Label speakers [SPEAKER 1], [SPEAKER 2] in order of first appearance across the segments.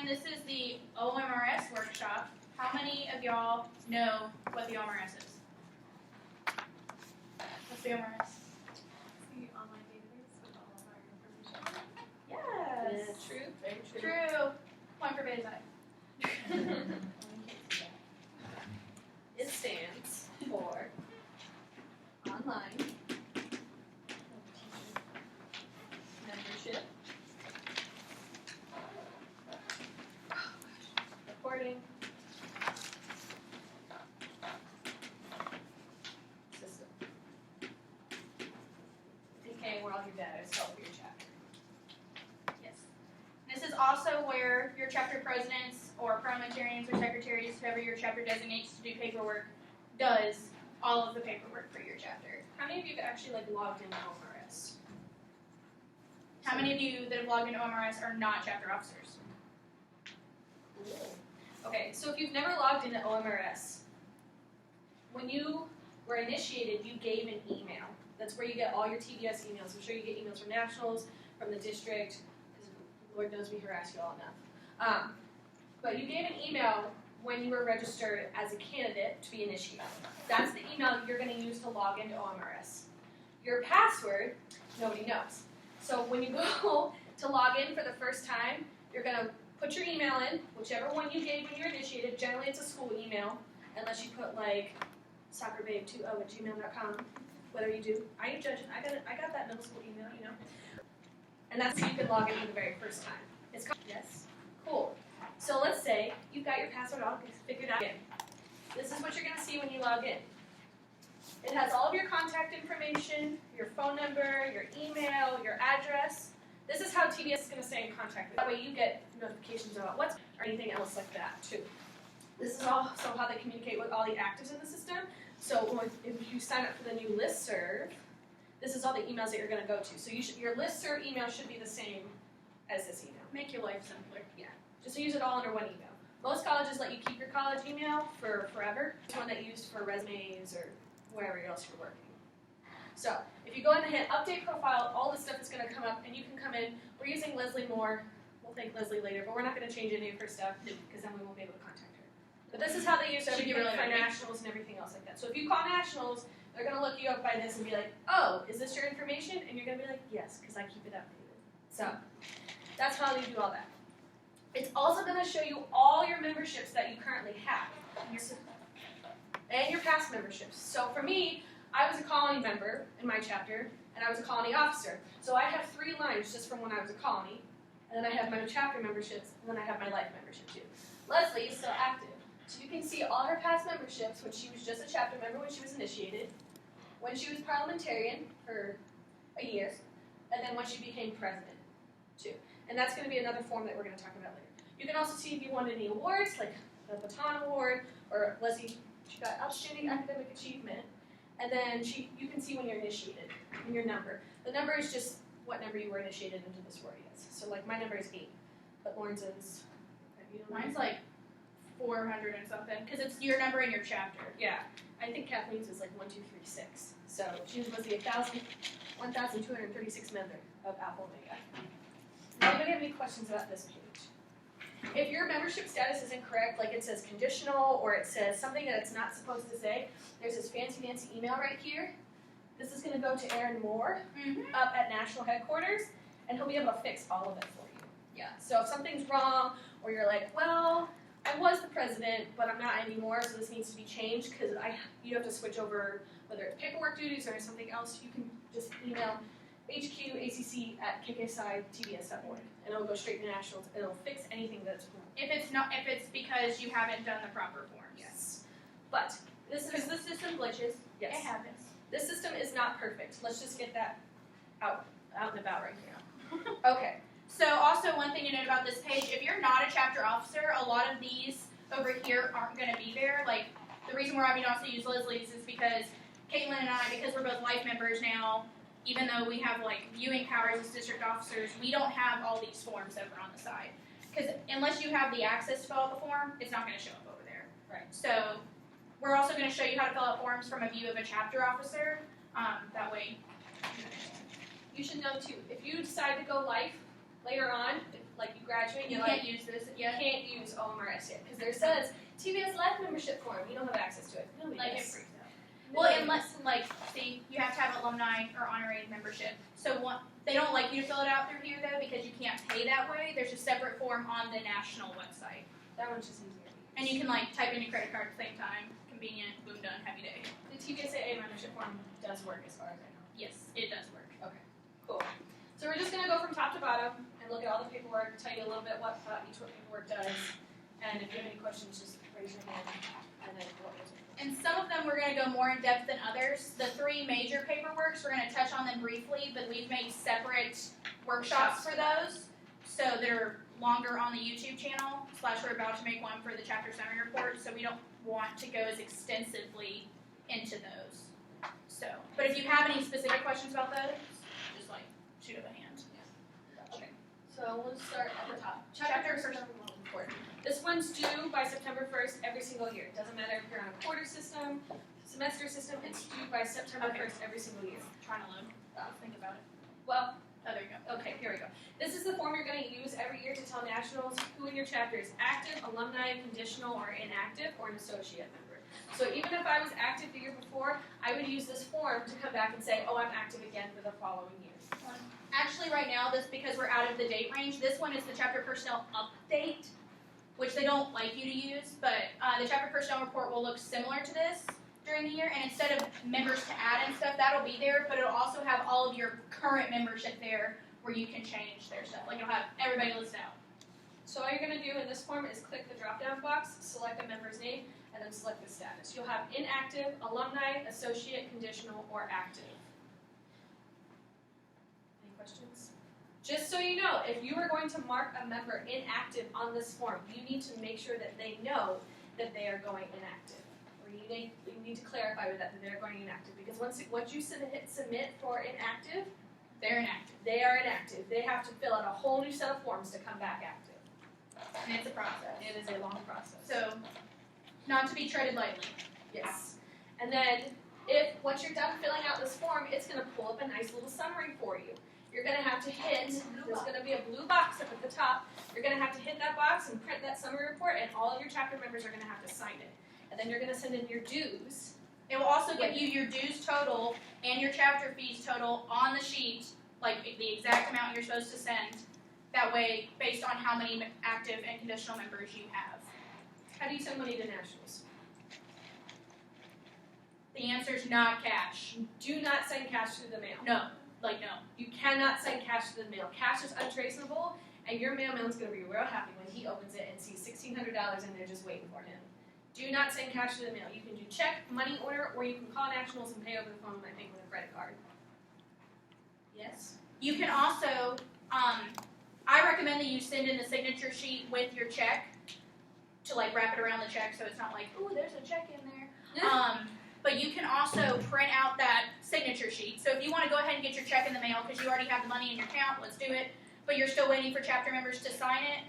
[SPEAKER 1] this is the OMRS Workshop. How many of y'all know what the OMRS is? What's the OMRS?
[SPEAKER 2] The online database with all of our information.
[SPEAKER 1] Yes.
[SPEAKER 3] Yeah, true, very true.
[SPEAKER 1] True. Point for Beta
[SPEAKER 3] It stands for online membership reporting system. DK, where all your data is held for your chapter.
[SPEAKER 1] Yes. This is also where your chapter presidents or parliamentarians or secretaries, whoever your chapter designates to do paperwork, does all of the paperwork for your chapter.
[SPEAKER 3] How many of you have actually logged into OMRS?
[SPEAKER 1] How many of you that have logged into OMRS are not chapter officers?
[SPEAKER 3] Okay, so if you've never logged into OMRS, when you were initiated, you gave an email. That's where you get all your TBS emails. I'm sure you get emails from nationals, from the district, because Lord knows we harass you all enough. But you gave an email when you were registered as a candidate to be initiated. That's the email you're going to use to log into OMRS. Your password, nobody knows. So when you go to log in for the first time, you're going to put your email in, whichever one you gave when you were initiated. Generally, it's a school email, unless you put soccerbabe20@gmail.com. Whether you do, I ain't judging. I got that middle school email, you know. And that's how you can log in for the very first time. It's called, yes, cool. So let's say you've got your password all figured out. This is what you're going to see when you log in. It has all of your contact information, your phone number, your email, your address. This is how TBS is going to stay in contact with you. That way you get notifications about what's or anything else like that too. This is also how they communicate with all the actives in the system. So if you sign up for the new listserv, this is all the emails that you're going to go to. So your listserv email should be the same as this email.
[SPEAKER 1] Make your life simpler.
[SPEAKER 3] Yeah. Just use it all under one email. Most colleges let you keep your college email for forever. It's one that you used for resumes or wherever else you're working. So if you go in and hit update profile, all this stuff is going to come up and you can come in. We're using Leslie Moore. We'll thank Leslie later, but we're not going to change any of her stuff because then we won't be able to contact her. But this is how they use everything
[SPEAKER 1] really
[SPEAKER 3] for nationals and everything else like that. So if you call nationals, they're going to look you up by this and be like, oh, is this your information? And you're going to be like, yes, because I keep it updated. So that's how they do all that. It's also going to show you all your memberships that you currently have and your past memberships. So for me, I was a colony member in my chapter, and I was a colony officer. So I have 3 lines just from when I was a colony, and then I have my chapter memberships, and then I have my life membership too. Leslie is still active. So you can see all her past memberships when she was just a chapter member when she was initiated, when she was parliamentarian for a year, and then when she became president too. And that's going to be another form that we're going to talk about later. You can also see if you won any awards, like the Baton Award, or Leslie, she got Outstanding Academic Achievement. And then you can see when you're initiated, and your number. The number is just what number you were initiated into the sorority as. So like my number is 8, but Lauren's is,
[SPEAKER 1] Mine's like 400 and something, because it's your number in your chapter.
[SPEAKER 3] Yeah, I think Kathleen's is like 1236. So she was the 1,236 member of Alpha Omega. Anybody have any questions about this page? If your membership status is incorrect, like it says conditional or it says something that it's not supposed to say, there's this fancy email right here. This is going to go to Aaron Moore up at National Headquarters, and he'll be able to fix all of it for you. Yeah. So if something's wrong, or you're like, well, I was the president, but I'm not anymore, so this needs to be changed because you have to switch over, whether it's paperwork duties or something else, you can just email hqacc@kksidetbs.org, and it'll go straight to nationals, and it'll fix anything that's wrong.
[SPEAKER 1] If it's because you haven't done the proper forms.
[SPEAKER 3] Yes. But
[SPEAKER 1] Because the system glitches.
[SPEAKER 3] Yes.
[SPEAKER 1] It happens.
[SPEAKER 3] This system is not perfect. Let's just get that out and about right now. Okay.
[SPEAKER 1] So also one thing to note about this page, if you're not a chapter officer, a lot of these over here aren't going to be there. Like the reason we're having to also use Leslie's is because Caitlin and I, because we're both life members now, even though we have like viewing powers as district officers, we don't have all these forms over on the side. Because unless you have the access to fill out the form, it's not going to show up over there.
[SPEAKER 3] Right.
[SPEAKER 1] So we're also going to show you how to fill out forms from a view of a chapter officer. That way.
[SPEAKER 3] You should know too, if you decide to go life later on, like you graduate, and
[SPEAKER 1] You
[SPEAKER 3] you're
[SPEAKER 1] can't
[SPEAKER 3] like,
[SPEAKER 1] use this
[SPEAKER 3] you
[SPEAKER 1] yet.
[SPEAKER 3] can't use OMRS yet, because there says TBS Life membership form, you don't have access to it. Nobody
[SPEAKER 1] Like it
[SPEAKER 3] does.
[SPEAKER 1] freaks out. Well, unless see, you have to have alumni or honorary membership. So they don't like you to fill it out through here though because you can't pay that way. There's a separate form on the national website,
[SPEAKER 3] That one's just easier.
[SPEAKER 1] and you can like type in your credit card at the same time. Convenient. Boom, done. Happy day.
[SPEAKER 3] The TBSAA membership form does work as far as I know.
[SPEAKER 1] Yes, it does work.
[SPEAKER 3] Cool. So we're just going to go from top to bottom and look at all the paperwork, tell you a little bit what each paperwork does, and if you have any questions, just raise your hand, and then we'll answer.
[SPEAKER 1] And some of them we're going to go more in depth than others. The 3 major paperworks, we're going to touch on them briefly, but we've made separate workshops for those. So they're longer on the YouTube channel, / we're about to make one for the chapter summary report, so we don't want to go as extensively into those. So, but if you have any specific questions about those, just like shoot up a hand.
[SPEAKER 3] Okay. So we'll start at the top.
[SPEAKER 1] Chapter
[SPEAKER 3] Chapter report. This one's due by September 1st every single year. It doesn't matter if you're on a quarter system, semester system, it's due by September 1st every single year.
[SPEAKER 1] Trying to load. Think about it.
[SPEAKER 3] Well,
[SPEAKER 1] Oh, there you go.
[SPEAKER 3] okay, here we go. This is the form you're going to use every year to tell nationals who in your chapter is active, alumni, conditional, or inactive, or an associate member. So even if I was active the year before, I would use this form to come back and say, oh, I'm active again for the following year.
[SPEAKER 1] Actually, right now, this because we're out of the date range, this one is the chapter personnel update, which they don't like you to use, but the chapter personnel report will look similar to this during the year, and instead of members to add and stuff, that'll be there, but it'll also have all of your current membership there where you can change their stuff. Like it'll have everybody listed out.
[SPEAKER 3] So all you're going to do in this form is click the drop-down box, select a member's name, and then select the status. You'll have inactive, alumni, associate, conditional, or active. Any questions? Just so you know, if you are going to mark a member inactive on this form, you need to make sure that they know that they are going inactive. Or you need to clarify with that they're going inactive. Because once you hit submit for inactive,
[SPEAKER 1] They're inactive.
[SPEAKER 3] they are inactive. They have to fill out a whole new set of forms to come back active.
[SPEAKER 1] And it's a process.
[SPEAKER 3] It is a long process.
[SPEAKER 1] So, not to be treaded lightly.
[SPEAKER 3] Yes. And then, once you're done filling out this form, it's going to pull up a nice little summary for you. You're going to have to hit, there's going to be a blue box up at the top. You're going to have to hit that box and print that summary report, and all of your chapter members are going to have to sign it. And then you're going to send in your dues.
[SPEAKER 1] It will also give you your dues total and your chapter fees total on the sheet, like the exact amount you're supposed to send. That way, based on how many active and conditional members you have.
[SPEAKER 3] How do you send money to nationals?
[SPEAKER 1] The answer is not cash.
[SPEAKER 3] Do not send cash through the mail.
[SPEAKER 1] No. No.
[SPEAKER 3] You cannot send cash to the mail. Cash is untraceable, and your mailman's going to be real happy when he opens it and sees $1,600 in there just waiting for him. Do not send cash to the mail. You can do check, money order, or you can call nationals and pay over the phone, I think, with a credit card. Yes?
[SPEAKER 1] You can also, I recommend that you send in the signature sheet with your check to like wrap it around the check so it's not like, ooh, there's a check in there. But you can also print out that signature sheet. So if you want to go ahead and get your check in the mail because you already have the money in your account, let's do it. But you're still waiting for chapter members to sign it.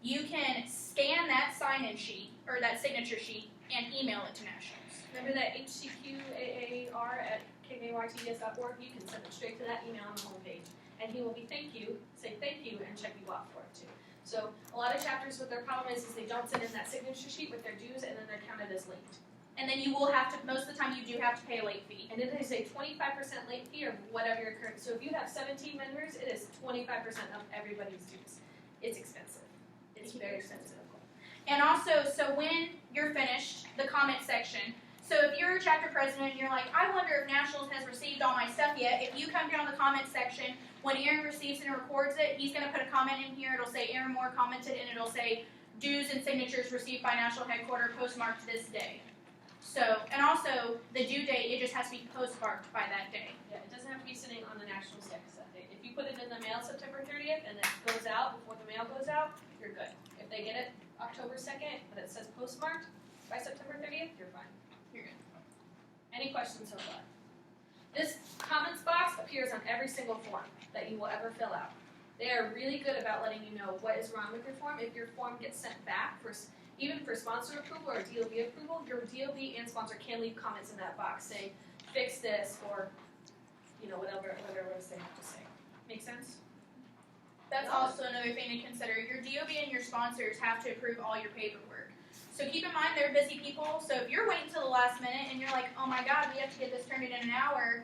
[SPEAKER 1] You can scan that sign-in sheet or that signature sheet and email it to nationals.
[SPEAKER 3] Remember that hcqaar@kayts.org? You can send it straight to that email on the homepage. And he will say thank you, and check you off for it too. So a lot of chapters, what their problem is they don't send in that signature sheet with their dues, and then they're counted as late.
[SPEAKER 1] And then you will have to, most of the time you do have to pay a late fee.
[SPEAKER 3] And then they say 25% late fee or whatever your current. So if you have 17 members, it is 25% of everybody's dues. It's expensive. It's very expensive.
[SPEAKER 1] And also, so when you're finished, the comment section. So if you're a chapter president and you're like, I wonder if Nationals has received all my stuff yet, if you come down the comment section, when Aaron receives and records it, he's going to put a comment in here. It'll say Aaron Moore commented, and it'll say dues and signatures received by National Headquarters postmarked this day. So, and also, the due date, it just has to be postmarked by that day.
[SPEAKER 3] Yeah, it doesn't have to be sitting on the national desk that day. If you put it in the mail September 30th and it goes out before the mail goes out, you're good. If they get it October 2nd, but it says postmarked by September 30th, you're fine.
[SPEAKER 1] You're good.
[SPEAKER 3] Any questions so far? This comments box appears on every single form that you will ever fill out. They are really good about letting you know what is wrong with your form. If your form gets sent back, even for sponsor approval or DOB approval, your DOB and sponsor can leave comments in that box saying, fix this, or whatever it is they have to say. Make sense?
[SPEAKER 1] That's That's also another thing to consider. Your DOB and your sponsors have to approve all your paperwork. So keep in mind they're busy people. So if you're waiting till the last minute and you're like, oh my God, we have to get this turned in an hour,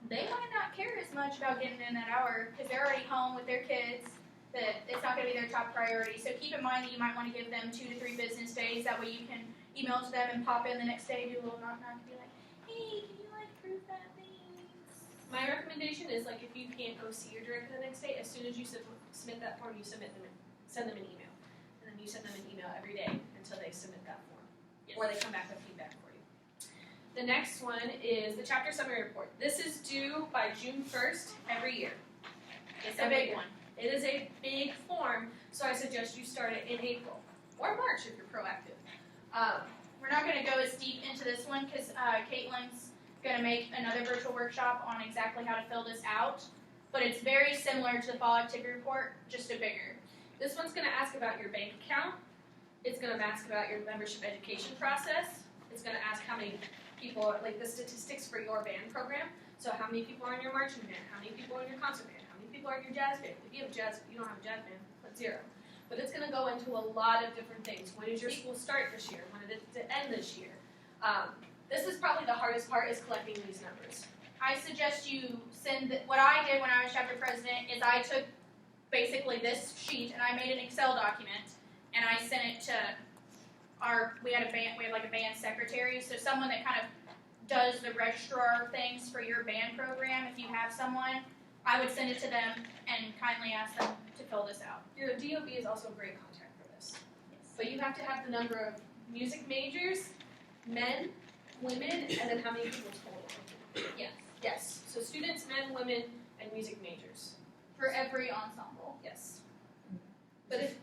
[SPEAKER 1] they might not care as much about getting in that hour because they're already home with their kids. That it's not going to be their top priority. So keep in mind that you might want to give them 2 to 3 business days. That way you can email to them and pop in the next day, do a little knock and be like, hey, can you prove that thing?
[SPEAKER 3] My recommendation is if you can't go see your director the next day, as soon as you submit that form, you send them an email, and then you send them an email every day until they submit that form, or they come back with feedback for you. The next one is the chapter summary report. This is due by June 1st every year.
[SPEAKER 1] It's a big one.
[SPEAKER 3] It is a big form, so I suggest you start it in April or March if you're proactive.
[SPEAKER 1] We're not going to go as deep into this one because Caitlin's going to make another virtual workshop on exactly how to fill this out. But it's very similar to the fall activity report, just a bigger.
[SPEAKER 3] This one's going to ask about your bank account. It's going to ask about your membership education process. It's going to ask how many people, the statistics for your band program. So how many people are in your marching band? How many people are in your concert band? How many people are in your jazz band? If you don't have a jazz band, put 0. But it's going to go into a lot of different things. When did your school start this year? When did it end this year? This is probably the hardest part, is collecting these numbers.
[SPEAKER 1] I suggest you what I did when I was chapter president is I took basically this sheet and I made an Excel document and I sent it to we had a band secretary, so someone that kind of does the registrar things for your band program. If you have someone, I would send it to them and kindly ask them to fill this out.
[SPEAKER 3] Your DOB is also a great contact for this. Yes. But you have to have the number of music majors, men, women, and then how many people total.
[SPEAKER 1] Yes.
[SPEAKER 3] Yes. So students, men, women, and music majors.
[SPEAKER 1] For every ensemble.
[SPEAKER 3] Yes. But if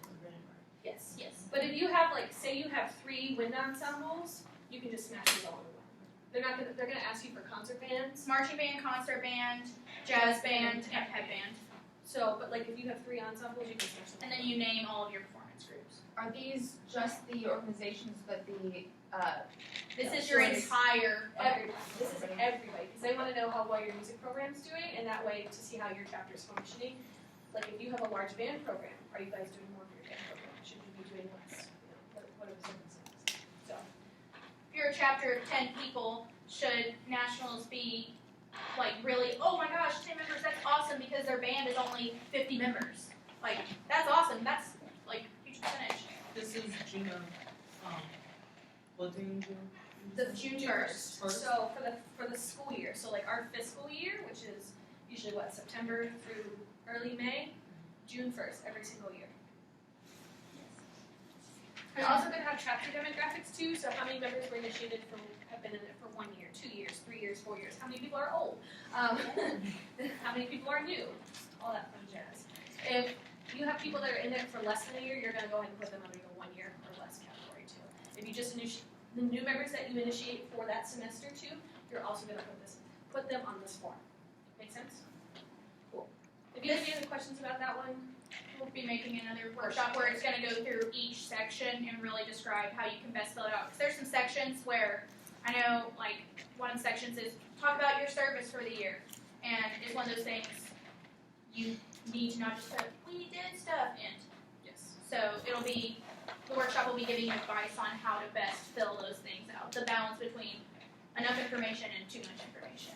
[SPEAKER 1] Yes.
[SPEAKER 3] But if you have say you have 3 wind ensembles, you can just smash these all into one. They're gonna ask you for concert bands.
[SPEAKER 1] Marching band, concert band, jazz band, and pep band.
[SPEAKER 3] So, but if you have 3 ensembles, you can smash them.
[SPEAKER 1] And then you name all of your performance groups.
[SPEAKER 4] Are these just the organizations, but the
[SPEAKER 1] This is your entire.
[SPEAKER 3] Everybody. This is everybody, because they want to know how well your music program's doing, and that way to see how your chapter's functioning. If you have a large band program, are you guys doing more for your band program? Should you be doing less? What are the circumstances? So,
[SPEAKER 1] If you're a chapter of 10 people, should nationals be really, oh my gosh, 10 members, that's awesome because their band is only 50 members. That's awesome. That's huge percentage.
[SPEAKER 5] This is June of, what day in June?
[SPEAKER 3] the June 1st. So for the school year, so our fiscal year, which is usually September through early May, June 1st, every single year. You're also going to have chapter demographics too, so how many members were initiated have been in it for 1 year, 2 years, 3 years, 4 years, how many people are old, how many people are new, all that fun jazz. If you have people that are in it for less than a year, you're going to go ahead and put them under the 1 year or less category too. If you just the new members that you initiate for that semester too, you're also going to put them on this form. Make sense? Cool. If you have any other questions about that one,
[SPEAKER 1] We'll be making another workshop where it's going to go through each section and really describe how you can best fill it out. Because there's some sections where I know, one of the sections is talk about your service for the year. And it's one of those things you need to not just put, we did stuff in.
[SPEAKER 3] yes.
[SPEAKER 1] So the workshop will be giving you advice on how to best fill those things out. The balance between enough information and too much information.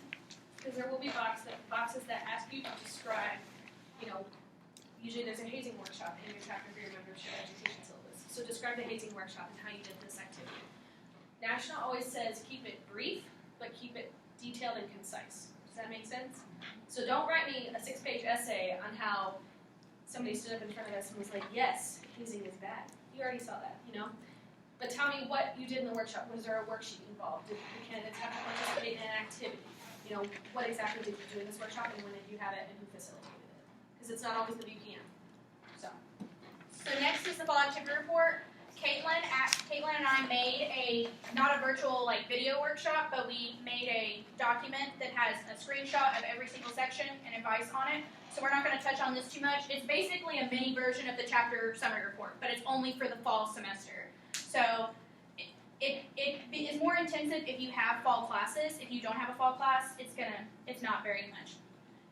[SPEAKER 3] Because there will be boxes that ask you to describe, usually there's a hazing workshop in your chapter for your membership education syllabus. So describe the hazing workshop and how you did this activity. National always says keep it brief, but keep it detailed and concise. Does that make sense? So don't write me a 6-page essay on how somebody stood up in front of us and was like, yes, hazing is bad. You already saw that, But tell me what you did in the workshop. Was there a worksheet involved? Did the candidates have to participate in an activity? What exactly did you do in this workshop and when did you have it and who facilitated it? Because it's not always that you can. So
[SPEAKER 1] next is the fall activity report. Caitlin and I made not a virtual video workshop, but we made a document that has a screenshot of every single section and advice on it. So we're not going to touch on this too much. It's basically a mini version of the chapter summary report, but it's only for the fall semester. So it is more intensive if you have fall classes. If you don't have a fall class, it's not very much.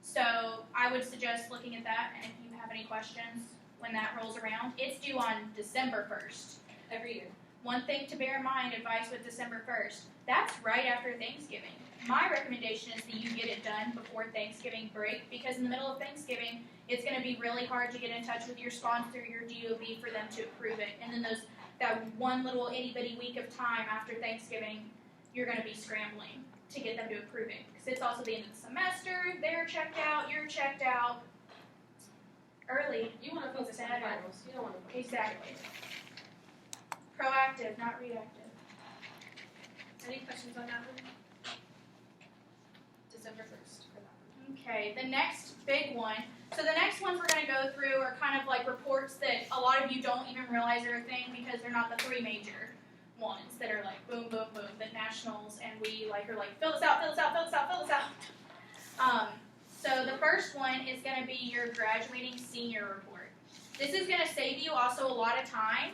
[SPEAKER 1] So I would suggest looking at that, and if you questions when that rolls around. It's due on December 1st.
[SPEAKER 3] Every year.
[SPEAKER 1] One thing to bear in mind, advice with December 1st, that's right after Thanksgiving. My recommendation is that you get it done before Thanksgiving break, because in the middle of Thanksgiving, it's going to be really hard to get in touch with your sponsor, your DOB, for them to approve it. And then that one little itty-bitty week of time after Thanksgiving, you're going to be scrambling to get them to approve it. Because it's also the end of the semester, they're checked out, you're checked out. Early.
[SPEAKER 3] You want to focus on the finals. You don't want to focus.
[SPEAKER 1] Exactly. Proactive, not reactive.
[SPEAKER 3] Any questions on that one? December 1st for that one.
[SPEAKER 1] Okay, the next big one. So the next ones we're going to go through are kind of like reports that a lot of you don't even realize are a thing, because they're not the three major ones that are like boom, boom, boom, that nationals and we like are like fill this out, fill this out, fill this out, fill this out. So the first one is going to be your graduating senior report. This is going to save you also a lot of time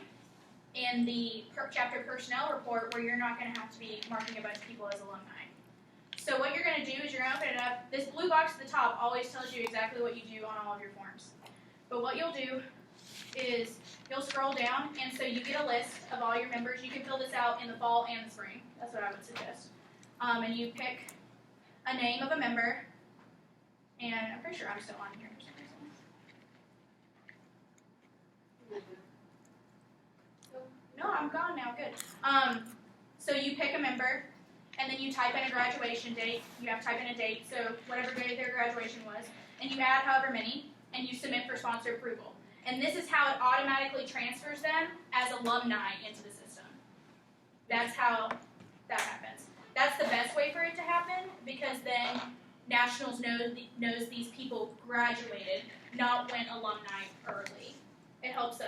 [SPEAKER 1] in the chapter personnel report, where you're not going to have to be marking a bunch of people as alumni. So what you're going to do is you're going to open it up. This blue box at the top always tells you exactly what you do on all of your forms. But what you'll do is you'll scroll down, and so you get a list of all your members. You can fill this out in the fall and the spring. That's what I would suggest. And you pick a name of a member, and I'm pretty sure I'm still on here for some reason. No, I'm gone now. Good. So you pick a member, and then you type in a graduation date. You have to type in a date, so whatever date their graduation was, and you add however many, and you submit for sponsor approval. And this is how it automatically transfers them as alumni into the system. That's how that happens. That's the best way for it to happen, because then nationals knows these people graduated, not went alumni early. It helps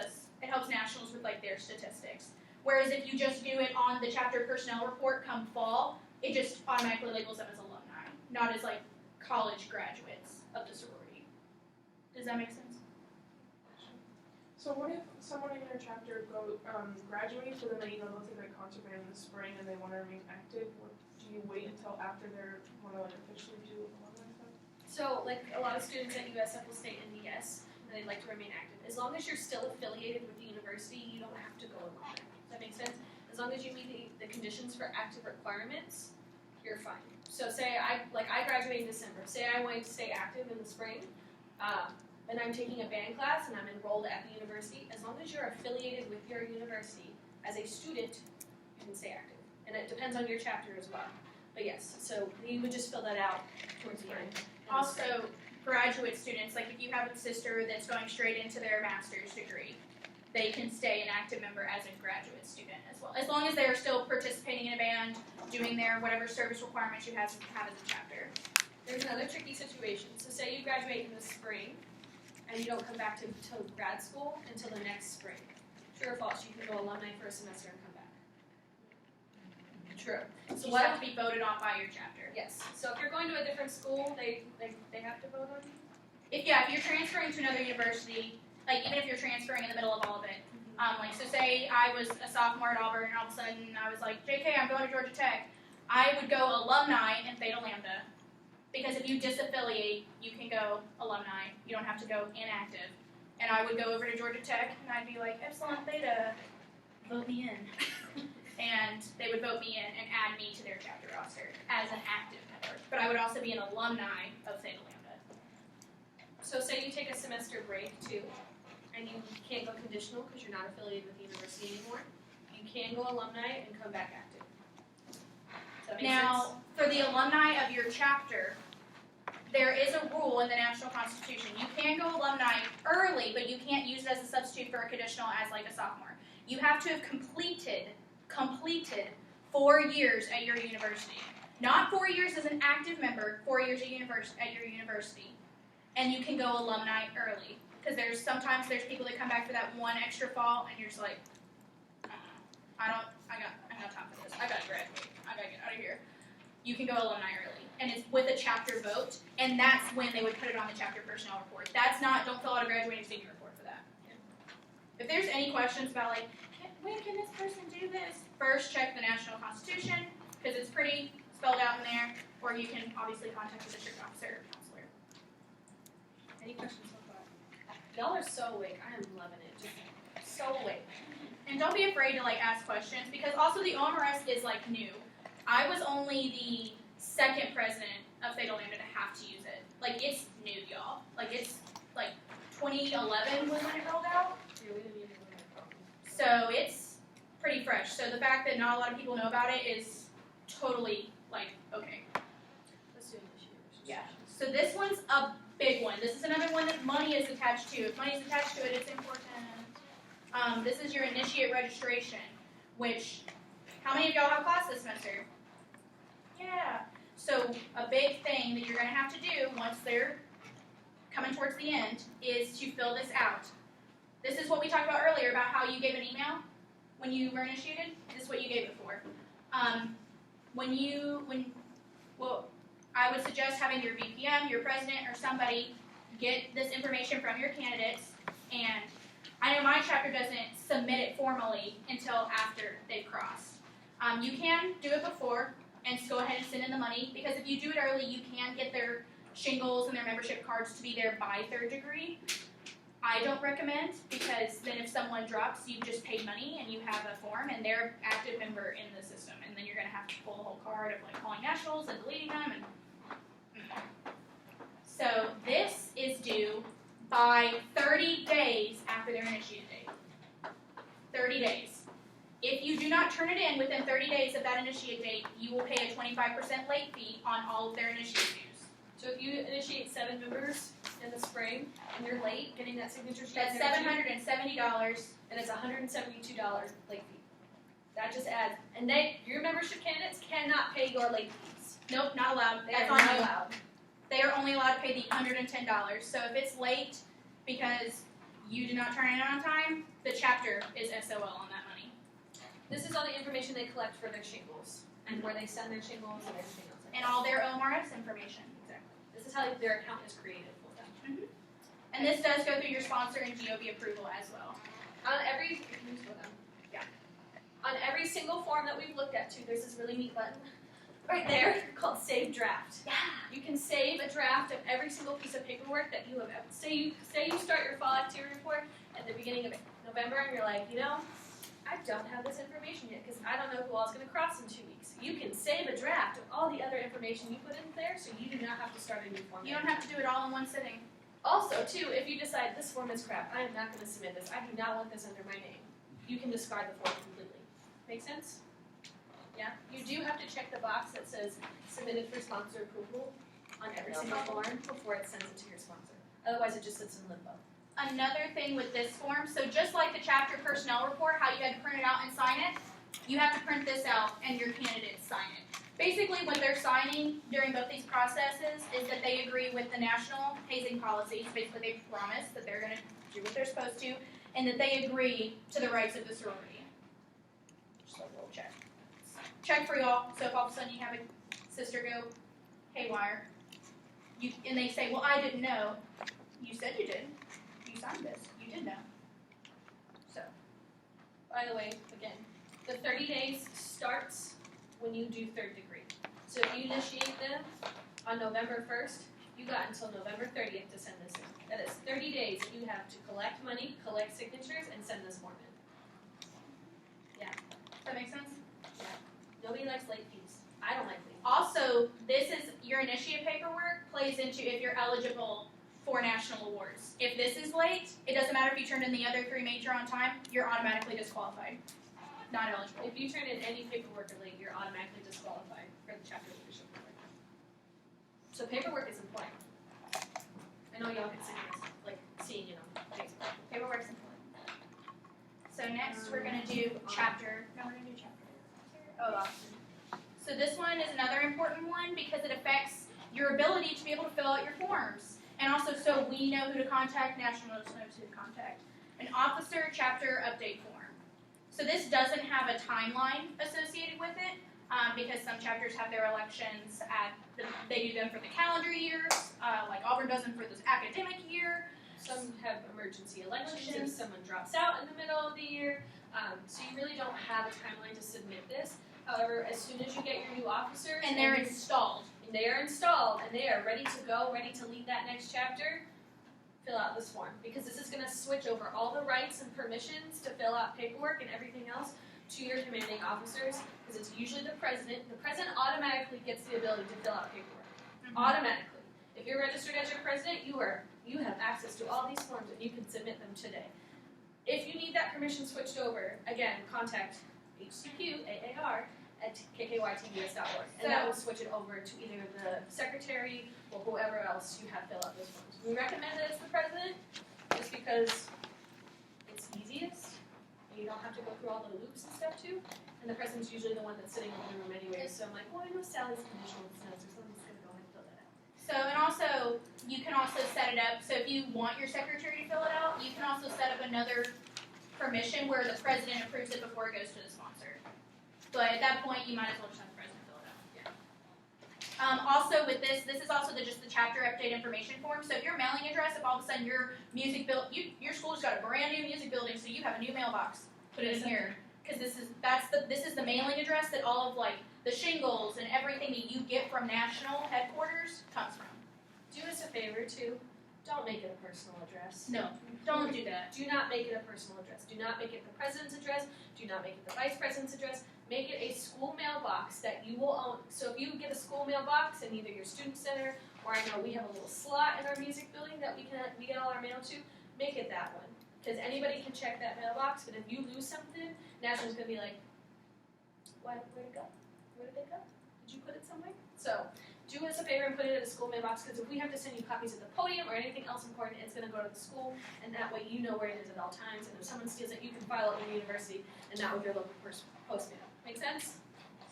[SPEAKER 1] nationals with like their statistics. Whereas if you just do it on the chapter personnel report come fall, it just automatically labels them as alumni, not as like college graduates of the sorority. Does that make sense?
[SPEAKER 6] So what if someone in your chapter graduates, but then they they'll take like concert band in the spring and they want to remain active? Or do you wait until after they want to like officially do alumni stuff?
[SPEAKER 3] So, like a lot of students at USF will stay NDS, and they'd like to remain active. As long as you're still affiliated with the university, you don't have to go alumni. Does that make sense? As long as you meet the conditions for active requirements, you're fine. So say I graduate in December. Say I want to stay active in the spring, and I'm taking a band class and I'm enrolled at the university. As long as you're affiliated with your university as a student, you can stay active. And it depends on your chapter as well. But yes, so you would just fill that out towards the end.
[SPEAKER 1] Also, graduate students, like if you have a sister that's going straight into their master's degree, they can stay an active member as a graduate student as well, as long as they're still participating in a band, doing their whatever service requirements you have as a chapter.
[SPEAKER 3] There's another tricky situation. So say you graduate in the spring, and you don't come back to grad school until the next spring. True or false? You can go alumni for a semester and come back. True.
[SPEAKER 1] So you have to be voted on by your chapter.
[SPEAKER 3] Yes. So if you're going to a different school, they have to vote on you?
[SPEAKER 1] If you're transferring to another university, like even if you're transferring in the middle of all of it, like so say I was a sophomore at Auburn and all of a sudden I was like, JK, I'm going to Georgia Tech, I would go alumni in Theta Lambda. Because if you disaffiliate, you can go alumni. You don't have to go inactive. And I would go over to Georgia Tech, and I'd be like, Epsilon Theta, vote me in. And they would vote me in and add me to their chapter roster as an active member. But I would also be an alumni of Theta Lambda.
[SPEAKER 3] So say you take a semester break too, and you can't go conditional because you're not affiliated with the university anymore. You can go alumni and come back active. Does that make sense?
[SPEAKER 1] Now, for the alumni of your chapter, there is a rule in the National Constitution. You can go alumni early, but you can't use it as a substitute for a conditional as like a sophomore. You have to have completed 4 years at your university. Not 4 years as an active member, 4 years at your university. And you can go alumni early. Because sometimes there's people that come back for that one extra fall, and you're just like, I got time for this. I gotta graduate. I gotta get out of here. You can go alumni early. And it's with a chapter vote, and that's when they would put it on the chapter personnel report. That's not, don't fill out a graduating senior report for that. If there's any questions about like, when can this person do this? First, check the National Constitution, because it's pretty spelled out in there, or you can obviously contact the district officer or counselor.
[SPEAKER 3] Any questions so far? Y'all are so awake. I am loving it. Just so awake.
[SPEAKER 1] And don't be afraid to like ask questions because also the OMRS is like new. I was only the second president of Theta Lambda to have to use it. Like it's new, y'all. Like it's like 2011 was when it rolled out.
[SPEAKER 3] Yeah, we didn't even know that problem.
[SPEAKER 1] So it's pretty fresh. So the fact that not a lot of people know about it is totally like okay.
[SPEAKER 3] Let's do initiative.
[SPEAKER 1] Yeah. So this one's a big one. This is another one that money is attached to. If money is attached to it, it's important. This is your initiate registration, which, how many of y'all have class this semester? Yeah. So a big thing that you're going to have to do once they're coming towards the end is to fill this out. This is what we talked about earlier about how you gave an email when you were initiated. This is what you gave it for. Well, I would suggest having your VPM, your president, or somebody get this information from your candidates. And I know my chapter doesn't submit it formally until after they've crossed. You can do it before and go ahead and send in the money because if you do it early, you can get their shingles and their membership cards to be there by third degree. I don't recommend because then if someone drops, you've just paid money and you have a form and they're an active member in the system. And then you're going to have to pull the whole card of like calling nationals and deleting them. And so this is due by 30 days after their initiated date. 30 days. If you do not turn it in within 30 days of that initiate date, you will pay a 25% late fee on all of their initiate dues.
[SPEAKER 3] So if you initiate 7 members in the spring and you're late getting that signature sheet,
[SPEAKER 1] That's $770.
[SPEAKER 3] and it's $172 late fee. That just adds, and your membership candidates cannot pay your late fees.
[SPEAKER 1] Nope, not allowed.
[SPEAKER 3] They
[SPEAKER 1] That's
[SPEAKER 3] are
[SPEAKER 1] on
[SPEAKER 3] not
[SPEAKER 1] you.
[SPEAKER 3] allowed.
[SPEAKER 1] They are only allowed to pay the $110. So if it's late because you did not turn it in on time, the chapter is SOL on that money.
[SPEAKER 3] This is all the information they collect for their shingles and where they send their shingles and everything else.
[SPEAKER 1] And all their OMRS information. Exactly.
[SPEAKER 3] This is how their account is created for them.
[SPEAKER 1] And this does go through your sponsor and GOB approval as well.
[SPEAKER 3] On every, on every single form that we've looked at too, there's this really neat button right there called Save Draft.
[SPEAKER 1] Yeah.
[SPEAKER 3] You can save a draft of every single piece of paperwork that you have ever. Say you start your fall activity report at the beginning of November, and you're like, I don't have this information yet because I don't know who all's going to cross in 2 weeks. You can save a draft of all the other information you put in there, so you do not have to start a new form.
[SPEAKER 1] You don't have to do it all in one sitting.
[SPEAKER 3] Also, too, if you decide this form is crap, I am not going to submit this. I do not want this under my name. You can discard the form completely. Make sense? Yeah. You do have to check the box that says submitted for sponsor approval on every single form before it sends it to your sponsor. Otherwise, it just sits in limbo.
[SPEAKER 1] Another thing with this form, so just like the chapter personnel report, how you had to print it out and sign it, you have to print this out and your candidates sign it. Basically, what they're signing during both these processes is that they agree with the national hazing policies. Basically, they promise that they're going to do what they're supposed to, and that they agree to the rights of the sorority. Just a little check. Check for y'all. So if all of a sudden you have a sister go haywire, and they say, well, I didn't know. You said you did. You signed this. You did know. So,
[SPEAKER 3] By the way, again, the 30 days starts when you do third degree. So if you initiate them on November 1st, you got until November 30th to send this in. That is 30 days that you have to collect money, collect signatures, and send this form in.
[SPEAKER 1] does that make sense?
[SPEAKER 3] Nobody likes late fees. I don't like late fees.
[SPEAKER 1] Also, this is your initiate paperwork plays into if you're eligible for national awards. If this is late, it doesn't matter if you turned in the other 3 major on time, you're automatically disqualified. Not eligible.
[SPEAKER 3] If you turn in any paperwork late, you're automatically disqualified for the chapter leadership program. So paperwork is important. I know y'all can see this, like seeing it on Facebook.
[SPEAKER 1] Paperwork's important. So next we're going to do chapter. No, we're going to do chapter. Oh, awesome. So this one is another important one because it affects your ability to be able to fill out your forms. And also so we know who to contact, national knows who to contact. An officer chapter update form. So this doesn't have a timeline associated with it because some chapters have their elections they do them for the calendar years, like Auburn does them for this academic year.
[SPEAKER 3] Some have emergency elections if someone drops out in the middle of the year. So you really don't have a timeline to submit this. However, as soon as you get your new officers
[SPEAKER 1] And they're installed.
[SPEAKER 3] and they are installed and they are ready to go, ready to lead that next chapter, fill out this form, because this is going to switch over all the rights and permissions to fill out paperwork and everything else to your commanding officers, because it's usually the president. The president automatically gets the ability to fill out paperwork. Automatically. If you're registered as your president, you have access to all these forms and you can submit them today. If you need that permission switched over, again, contact HCQ, AAR, at kkytbs.org, and that will switch it over to either the secretary or whoever else you have fill out those forms. We recommend that it's the president, just because it's easiest, and you don't have to go through all the loops and stuff too, and the president's usually the one that's sitting in the room anyway, so I'm like, well, I know Sally's conditional notes, or someone's going to go ahead and fill that out.
[SPEAKER 1] So, and also, you can also set it up, so if you want your secretary to fill it out, you can also set up another permission where the president approves it before it goes to the sponsor. But at that point, you might as well just have the president fill it out. Also with this is also just the chapter update information form. So if your mailing address, if all of a sudden your your school just got a brand new music building, so you have a new mailbox, put it in here. Because this is the mailing address that all of like the shingles and everything that you get from national headquarters comes from.
[SPEAKER 3] Do us a favor too, don't make it a personal address.
[SPEAKER 1] No, don't do that.
[SPEAKER 3] Do not make it a personal address. Do not make it the president's address. Do not make it the vice president's address. Make it a school mailbox that you will own. So if you get a school mailbox in either your student center, or I know we have a little slot in our music building that we get all our mail to, make it that one. Because anybody can check that mailbox, but if you lose something, National's going to be like, where'd it go? Where did it go? Did you put it somewhere? So do us a favor and put it in a school mailbox, because if we have to send you copies at the podium or anything else important, it's going to go to the school, and that way you know where it is at all times, and if someone steals it, you can file it with the university, and not with your local postman. Make sense?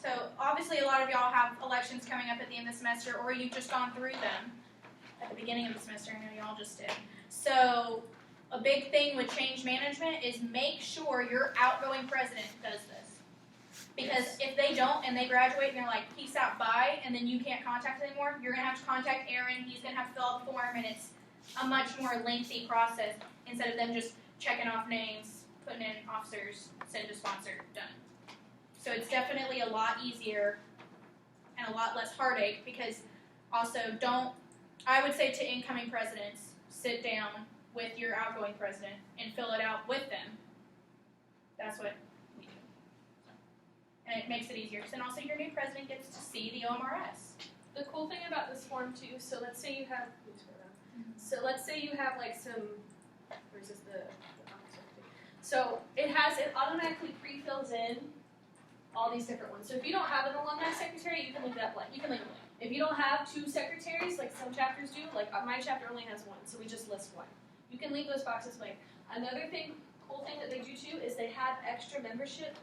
[SPEAKER 1] So obviously a lot of y'all have elections coming up at the end of the semester, or you've just gone through them at the beginning of the semester. I know y'all just did. So a big thing with change management is make sure your outgoing president does this. Because if they don't and they graduate and they're like, peace out, bye, and then you can't contact them anymore, you're going to have to contact Aaron, he's going to have to fill out the form, and it's a much more lengthy process instead of them just checking off names, putting in officers, send to sponsor, done. So it's definitely a lot easier and a lot less heartache, because also I would say to incoming presidents, sit down with your outgoing president and fill it out with them. That's what we do. And it makes it easier, because then also your new president gets to see the OMRS.
[SPEAKER 3] The cool thing about this form too, so let's say you have, like some, where's this so it automatically pre-fills in all these different ones. So if you don't have an alumni secretary, you can leave that blank. If you don't have two secretaries, like some chapters do, like my chapter only has one, so we just list one. You can leave those boxes blank. Another cool thing that they do too, is they have extra membership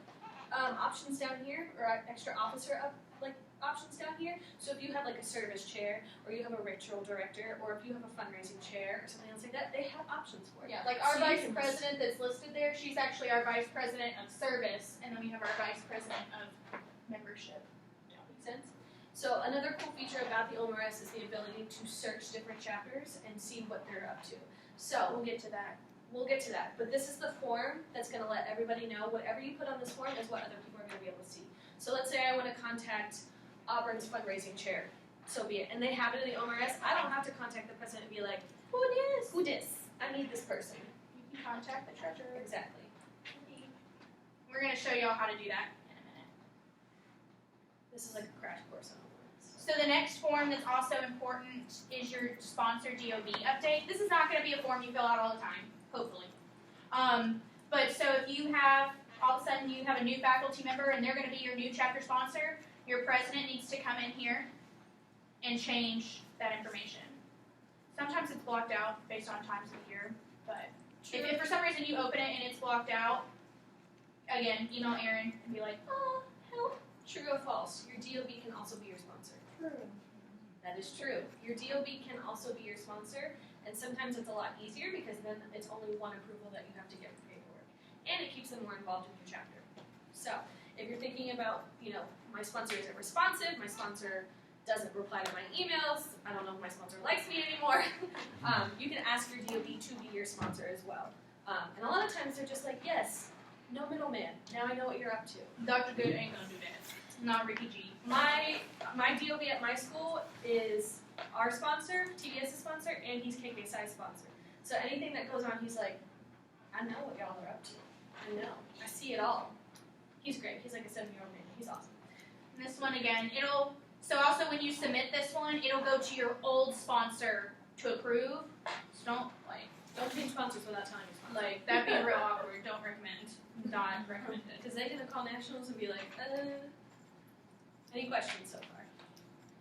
[SPEAKER 3] options down here, or extra officer options down here. So if you have like a service chair, or you have a ritual director, or if you have a fundraising chair, or something else like that, they have options for it.
[SPEAKER 1] Yeah, like our vice president that's listed there, she's actually our vice president of service, and then we have our vice president of membership.
[SPEAKER 3] Does that make sense? So another cool feature about the OMRS is the ability to search different chapters and see what they're up to. So
[SPEAKER 1] We'll get to that.
[SPEAKER 3] But this is the form that's going to let everybody know whatever you put on this form is what other people are going to be able to see. So let's say I want to contact Auburn's fundraising chair, so be it. And they have it in the OMRS. I don't have to contact the president and be like, who dis? I need this person.
[SPEAKER 1] You can contact the treasurer.
[SPEAKER 3] Exactly.
[SPEAKER 1] We're going to show y'all how to do that in a minute.
[SPEAKER 3] This is like a crash course on OMRS.
[SPEAKER 1] So the next form that's also important is your sponsor DOB update. This is not going to be a form you fill out all the time, hopefully. But so if you have, all of a sudden you have a new faculty member and they're going to be your new chapter sponsor, your president needs to come in here and change that information. Sometimes it's blocked out based on times of the year, but if for some reason you open it and it's blocked out, again, email Aaron and be like, oh, help.
[SPEAKER 3] True or false? Your DOB can also be your sponsor.
[SPEAKER 1] True.
[SPEAKER 3] That is true. Your DOB can also be your sponsor, and sometimes it's a lot easier because then it's only one approval that you have to get for paperwork. And it keeps them more involved in your chapter. So, if you're thinking about, my sponsor isn't responsive, my sponsor doesn't reply to my emails, I don't know if my sponsor likes me anymore, you can ask your DOB to be your sponsor as well. And a lot of times they're just like, yes, no middleman, now I know what you're up to.
[SPEAKER 1] Dr. Good ain't gonna do that. Not Ricky G.
[SPEAKER 3] My DOB at my school is our sponsor, TBS's sponsor, and he's KKSI's sponsor. So anything that goes on, he's like, I know what y'all are up to. I know. I see it all. He's great. He's like a 7-year-old man. He's awesome.
[SPEAKER 1] And this one again, so also when you submit this one, it'll go to your old sponsor to approve. So
[SPEAKER 3] Don't change sponsors without telling your sponsor.
[SPEAKER 1] that'd be real awkward. Don't recommend. Not recommended.
[SPEAKER 3] Because they're gonna call nationals and be like, Any questions so far?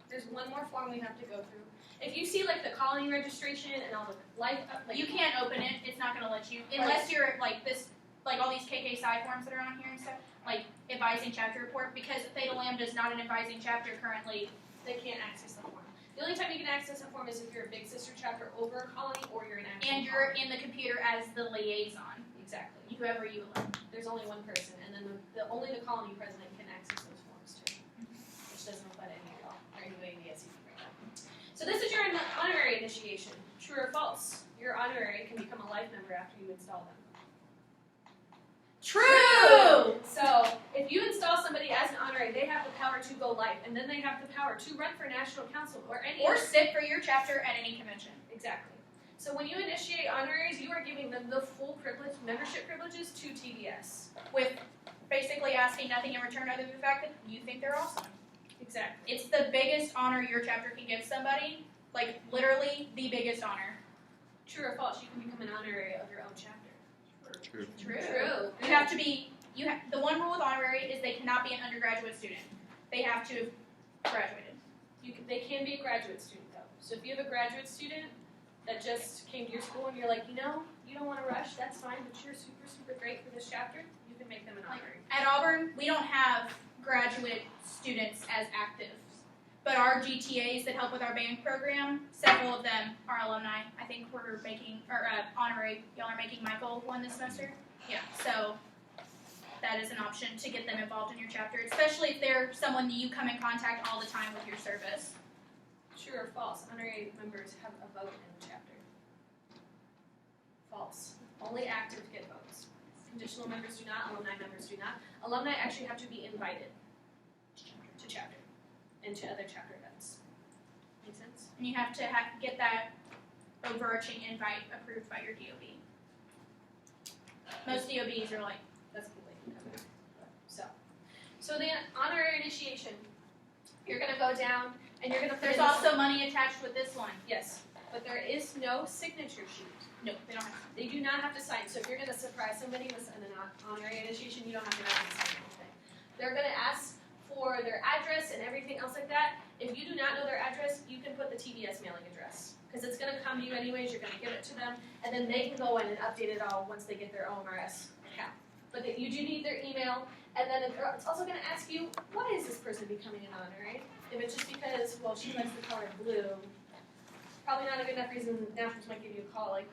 [SPEAKER 3] There's one more form we have to go through. If you see like the colony registration and all the
[SPEAKER 1] You can't open it. It's not going to let you unless you're all these KK forms that are on here and stuff, like advising chapter report. Because Theta Lambda is not an advising chapter currently,
[SPEAKER 3] they can't access the form. The only time you can access a form is if you're a big sister chapter over a colony or you're an actual
[SPEAKER 1] and you're
[SPEAKER 3] colony.
[SPEAKER 1] in the computer as the liaison.
[SPEAKER 3] Exactly.
[SPEAKER 1] Whoever you elect.
[SPEAKER 3] There's only one person, and then only the colony president can access those forms too, which doesn't apply to any of y'all or anybody in the SED right now. So this is your honorary initiation. True or false? Your honorary can become a life member after you install them.
[SPEAKER 1] True!
[SPEAKER 3] So if you install somebody as an honorary, they have the power to go life, and then they have the power to run for national council or any
[SPEAKER 1] Or sit for your chapter at any convention.
[SPEAKER 3] Exactly. So when you initiate honoraries, you are giving them the full membership privileges to TDS.
[SPEAKER 1] With basically asking nothing in return other than the fact that you think they're awesome.
[SPEAKER 3] Exactly.
[SPEAKER 1] It's the biggest honor your chapter can give somebody. Like, literally, the biggest honor.
[SPEAKER 3] True or false? You can become an honorary of your own chapter.
[SPEAKER 7] True.
[SPEAKER 3] True.
[SPEAKER 1] You have to be, the one rule with honorary is they cannot be an undergraduate student. They have to have graduated.
[SPEAKER 3] They can be a graduate student though. So if you have a graduate student that just came to your school and you're like, you don't want to rush, that's fine, but you're super, super great for this chapter, you can make them an honorary.
[SPEAKER 1] At Auburn, we don't have graduate students as actives. But our GTAs that help with our band program, several of them are alumni. I think we're making, honorary, y'all are making Michael one this semester. Yeah, so that is an option to get them involved in your chapter, especially if they're someone that you come in contact all the time with your service.
[SPEAKER 3] True or false? Honorary members have a vote in the chapter. False. Only actives get votes. Conditional members do not, alumni members do not. Alumni actually have to be invited to chapter and to other chapter events. Make sense?
[SPEAKER 1] And you have to get that overarching invite approved by your DOB. Most DOBs are like,
[SPEAKER 3] That's completely covered. So the honorary initiation, you're gonna go down and you're gonna put
[SPEAKER 1] there's
[SPEAKER 3] in this-
[SPEAKER 1] also money attached with this one.
[SPEAKER 3] Yes, but there is no signature sheet.
[SPEAKER 1] No, they don't have.
[SPEAKER 3] They do not have to sign. So if you're gonna surprise somebody with an honorary initiation, you don't have to sign anything. They're gonna ask for their address and everything else like that. If you do not know their address, you can put the TDS mailing address. Because it's gonna come to you anyways, you're gonna give it to them, and then they can go in and update it all once they get their OMRS account. But you do need their email, and then it's also gonna ask you, why is this person becoming an honorary? If it's just because, well, she likes the color blue, probably not a good enough reason. Nationals might give you a call like,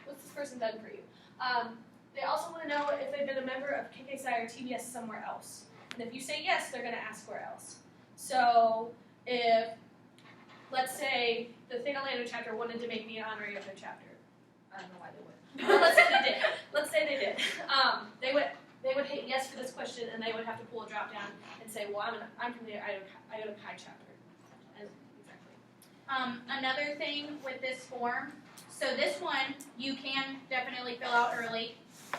[SPEAKER 3] what's this person done for you? They also want to know if they've been a member of KKSI or TBS somewhere else. And if you say yes, they're going to ask where else. So if, let's say, the Theta Lambda chapter wanted to make me an honorary of their chapter, I don't know why they would. But let's say they did. Let's say they did. They would hit yes for this question, and they would have to pull a drop down and say, well, I'm from the Iota Chi chapter. And exactly.
[SPEAKER 1] Another thing with this form, so this one you can definitely fill out early,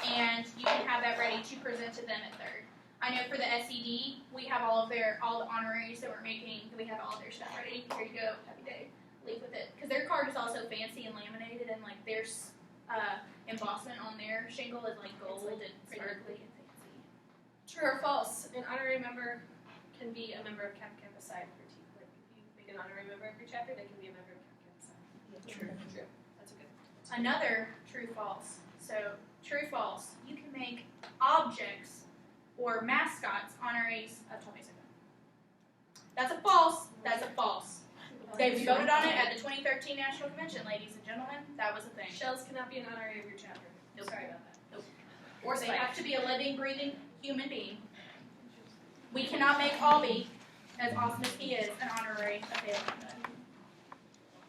[SPEAKER 1] and you can have that ready to present to them at third. I know for the SED, we have all the honoraries that we're making, we have all their stuff ready. Here you go, happy day, leave with it. Because their card is also fancy and laminated, and like their embossment on their shingle is like gold and sparkly and fancy.
[SPEAKER 3] True or false? An honorary member can be a member of Kappa Kappa Psi for T. Like if you make an honorary member of your chapter, they can be a member of Kappa Kappa Psi. True. True. That's a good one.
[SPEAKER 1] Another true false. So true false, you can make objects or mascots honoraries of Tau Sigma. That's a false. That's a false. They voted on it at the 2013 National Convention, ladies and gentlemen. That was a thing.
[SPEAKER 3] Shells cannot be an honorary of your chapter.
[SPEAKER 1] Nope.
[SPEAKER 3] Sorry about that.
[SPEAKER 1] Nope.
[SPEAKER 3] Or
[SPEAKER 1] They
[SPEAKER 3] Spike.
[SPEAKER 1] have to be a living, breathing human being. We cannot make Albie, as awesome as he is, an honorary of Theta Lambda.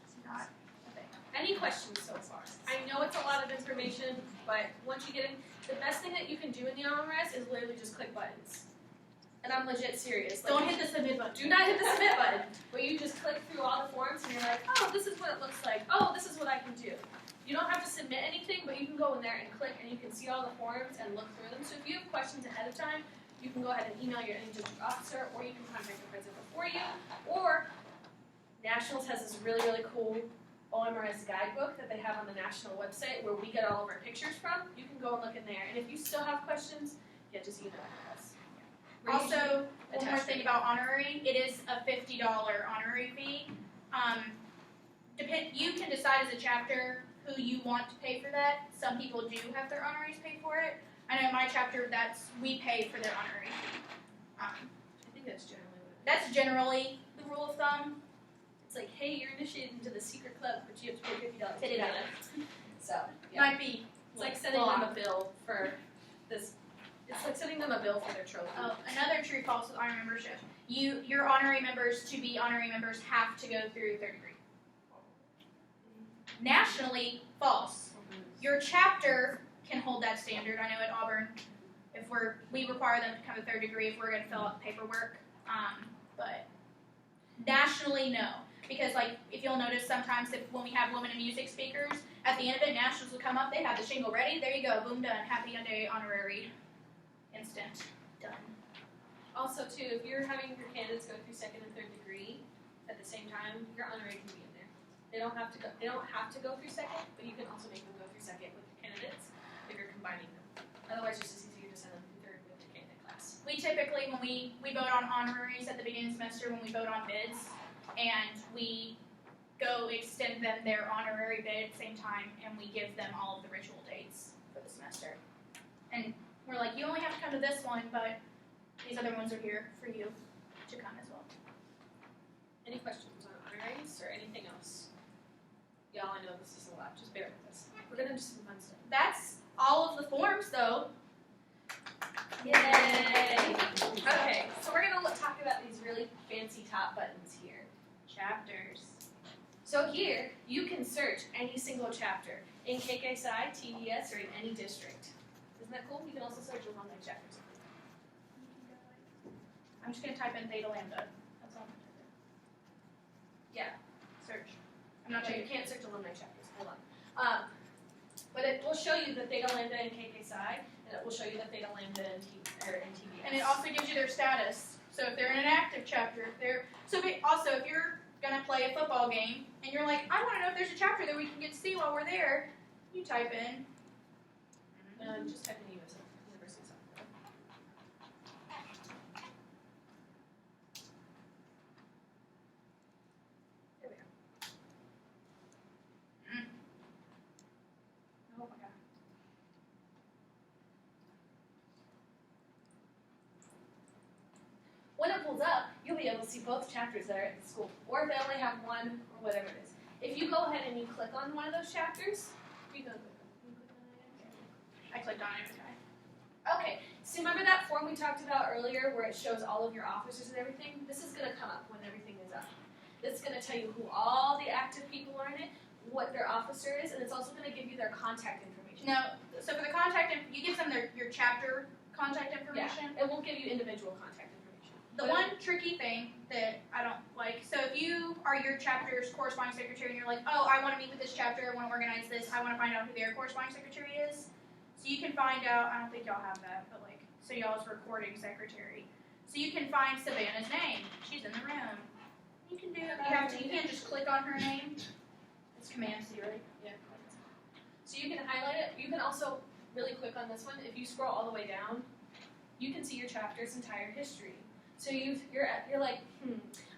[SPEAKER 1] It's not a thing.
[SPEAKER 3] Any questions so far? I know it's a lot of information, but once you get in, the best thing that you can do in the OMRS is literally just click buttons. And I'm legit serious. Like,
[SPEAKER 1] Don't hit the submit button.
[SPEAKER 3] do not hit the submit button, where you just click through all the forms and you're like, oh, this is what it looks like. Oh, this is what I can do. You don't have to submit anything, but you can go in there and click, and you can see all the forms and look through them. So if you have questions ahead of time, you can go ahead and email your district officer, or you can contact the president before you, or Nationals has this really, really cool OMRS guidebook that they have on the national website where we get all of our pictures from. You can go and look in there, and if you still have questions, yeah, just email us. We're usually
[SPEAKER 1] Also, one more
[SPEAKER 3] attached
[SPEAKER 1] thing
[SPEAKER 3] to
[SPEAKER 1] about honorary, it is a $50 honorary fee. You can decide as a chapter who you want to pay for that. Some people do have their honoraries pay for it. I know my chapter, we pay for their honorary fee.
[SPEAKER 3] I think that's generally what it is.
[SPEAKER 1] That's generally the rule of thumb.
[SPEAKER 3] It's like, hey, you're initiated into the secret club, but you have to pay $50
[SPEAKER 1] It is.
[SPEAKER 3] So, yeah.
[SPEAKER 1] Might be.
[SPEAKER 3] It's like sending them a bill for this. It's like sending them a bill for their trophy.
[SPEAKER 1] Oh, another true false with honorary membership. Your honorary members to be honorary members have to go through third degree. Nationally, false. Your chapter can hold that standard. I know at Auburn, we require them to come to third degree if we're going to fill out paperwork. But nationally, no. Because if you'll notice sometimes when we have women in music speakers, at the end of it, nationals will come up, they have the shingle ready, there you go, boom, done, happy Monday, honorary, instant, done.
[SPEAKER 3] Also, too, if you're having your candidates go through second and third degree at the same time, your honorary can be in there. They don't have to go through second, but you can also make them go through second with your candidates if you're combining them. Otherwise, it's just easier to send them through third with the candidate class.
[SPEAKER 1] We typically, when we vote on honoraries at the beginning of the semester, when we vote on bids, and we go extend them their honorary bid at the same time, and we give them all of the ritual dates for the semester. And we're like, you only have to come to this one, but these other ones are here for you to come as well.
[SPEAKER 3] Any questions on honoraries or anything else? Y'all, I know this is a lot. Just bear with us. We're gonna do some fun stuff.
[SPEAKER 1] That's all of the forms, though.
[SPEAKER 3] Yay! Okay, so we're gonna talk about these really fancy top buttons here. Chapters. So here, you can search any single chapter in KKSI, TDS, or in any district. Isn't that cool? You can also search alumni chapters.
[SPEAKER 1] I'm just going to type in Theta Lambda. That's all I'm going to do.
[SPEAKER 3] Yeah.
[SPEAKER 1] Search. I'm not
[SPEAKER 3] No,
[SPEAKER 1] checking.
[SPEAKER 3] you can't search alumni chapters. Hold on. But it will show you the Theta Lambda in KKSI, and it will show you the Theta Lambda in TDS.
[SPEAKER 1] And it also gives you their status. So if they're in an active chapter, also if you're gonna play a football game and you're like, I want to know if there's a chapter that we can get to see while we're there, you type in.
[SPEAKER 3] Just type in University of South Florida. There we go.
[SPEAKER 1] Oh my god.
[SPEAKER 3] When it pulls up, you'll be able to see both chapters that are at the school, or if they only have one, or whatever it is. If you go ahead and you click on one of those chapters, you go click on it.
[SPEAKER 1] I clicked on it. Okay.
[SPEAKER 3] Okay, so remember that form we talked about earlier where it shows all of your officers and everything? This is going to come up when everything is up. It's going to tell you who all the active people are in it, what their officer is, and it's also going to give you their contact information.
[SPEAKER 1] No, so for the contact, you give them your chapter contact information.
[SPEAKER 3] Yeah, it won't give you individual contact information.
[SPEAKER 1] The one tricky thing that I don't like, so if you are your chapter's corresponding secretary and you're like, oh, I want to meet with this chapter, I want to organize this, I want to find out who their corresponding secretary is. So you can find out, I don't think y'all have that, but so y'all's recording secretary. So you can find Savannah's name. She's in the room. You can do that. You can't just click on her name. It's Command C, right?
[SPEAKER 3] Yeah. So you can highlight it. You can also really quick on this one. If you scroll all the way down, you can see your chapter's entire history. So you're like,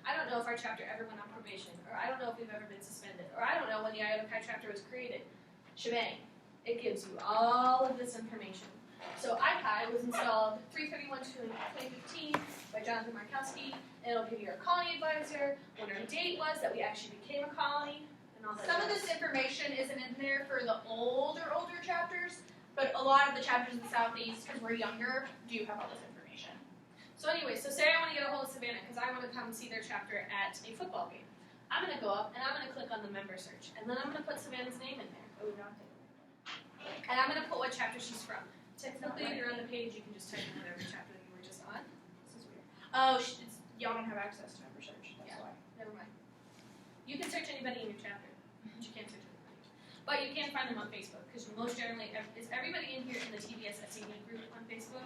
[SPEAKER 3] I don't know if our chapter ever went on probation, or I don't know if we've ever been suspended, or I don't know when the Iota Chi chapter was created. Shebang. It gives you all of this information. So ICHI was installed 3/31/2015 by Jonathan Markowski, and it'll give you our colony advisor, when our date was that we actually became a colony, and all that.
[SPEAKER 1] Some of this information isn't in there for the older chapters, but a lot of the chapters in the Southeast, because we're younger, do have all this information.
[SPEAKER 3] So anyway, so say I want to get a hold of Savannah because I want to come see their chapter at a football game. I'm going to go up and I'm going to click on the member search, and then I'm going to put Savannah's name in there. And I'm going to put what chapter she's from. Technically, if you're on the page, you can just type in whatever chapter that you were just on. This is weird.
[SPEAKER 1] Oh, y'all don't have access to member search. That's why.
[SPEAKER 3] Never mind. You can search anybody in your chapter, but you can't search anybody. But you can find them on Facebook, because most generally, is everybody in here in the TBS SED group on Facebook?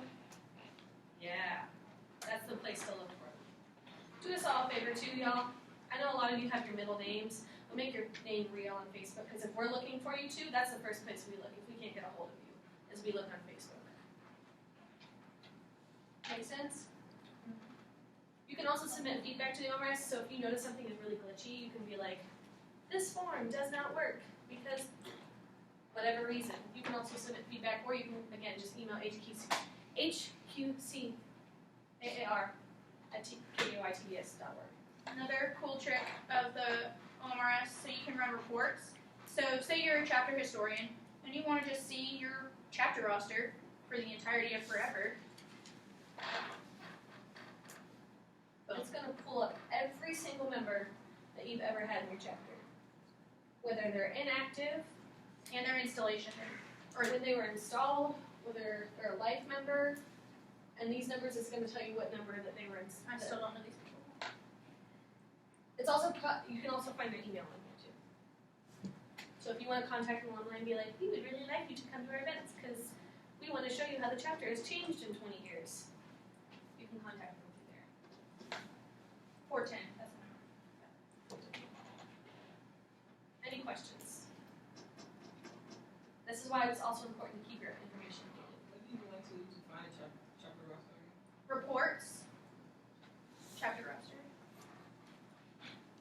[SPEAKER 3] Yeah, that's the place to look for them. Do us all a favor too, y'all. I know a lot of you have your middle names, but make your name real on Facebook, because if we're looking for you too, that's the first place we look. If we can't get a hold of you, is we look on Facebook. Make sense? You can also submit feedback to the OMRS, so if you notice something is really glitchy, you can be like, this form does not work because whatever reason. You can also submit feedback, or you can, again, just email hqcaar@koitbs.org.
[SPEAKER 1] Another cool trick of the OMRS, so you can run reports. So say you're a chapter historian, and you want to just see your chapter roster for the entirety of forever.
[SPEAKER 3] It's going to pull up every single member that you've ever had in your chapter. Whether they're inactive,
[SPEAKER 1] And their installation.
[SPEAKER 3] or when they were installed, whether they're a life member, and these numbers is going to tell you what number that they were
[SPEAKER 1] I
[SPEAKER 3] installed.
[SPEAKER 1] still don't know these people.
[SPEAKER 3] It's also, you can also find their email in here too. So if you want to contact them online, be like, we would really like you to come to our events because we want to show you how the chapter has changed in 20 years. You can contact them through there.
[SPEAKER 1] 410. That's my number.
[SPEAKER 3] Any questions? This is why it's also important to keep your information updated.
[SPEAKER 5] What do you like to find a chapter roster?
[SPEAKER 1] Reports. Chapter roster.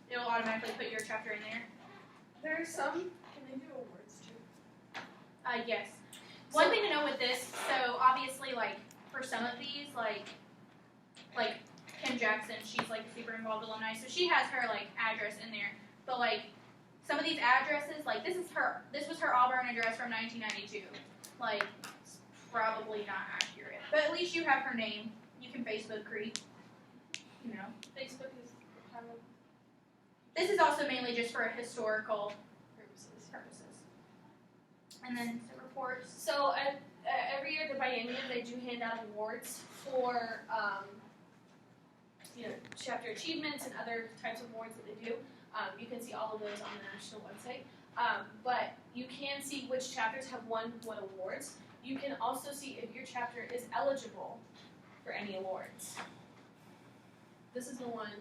[SPEAKER 1] It'll automatically put your chapter in there.
[SPEAKER 6] There are some, can they do awards too?
[SPEAKER 1] Yes. One thing to know with this, so obviously, like, for some of these, like Kim Jackson, she's, like, a super involved alumni, so she has her, like, address in there. But, like, some of these addresses, like, this was her Auburn address from 1992. Like, it's probably not accurate. But at least you have her name. You can Facebook creep, you know.
[SPEAKER 3] Facebook is kind of
[SPEAKER 1] This is also mainly just for historical purposes. And then the reports.
[SPEAKER 3] So every year at the biennium, they do hand out awards for chapter achievements and other types of awards that they do. You can see all of those on the national website. But you can see which chapters have won what awards. You can also see if your chapter is eligible for any awards. This is the one.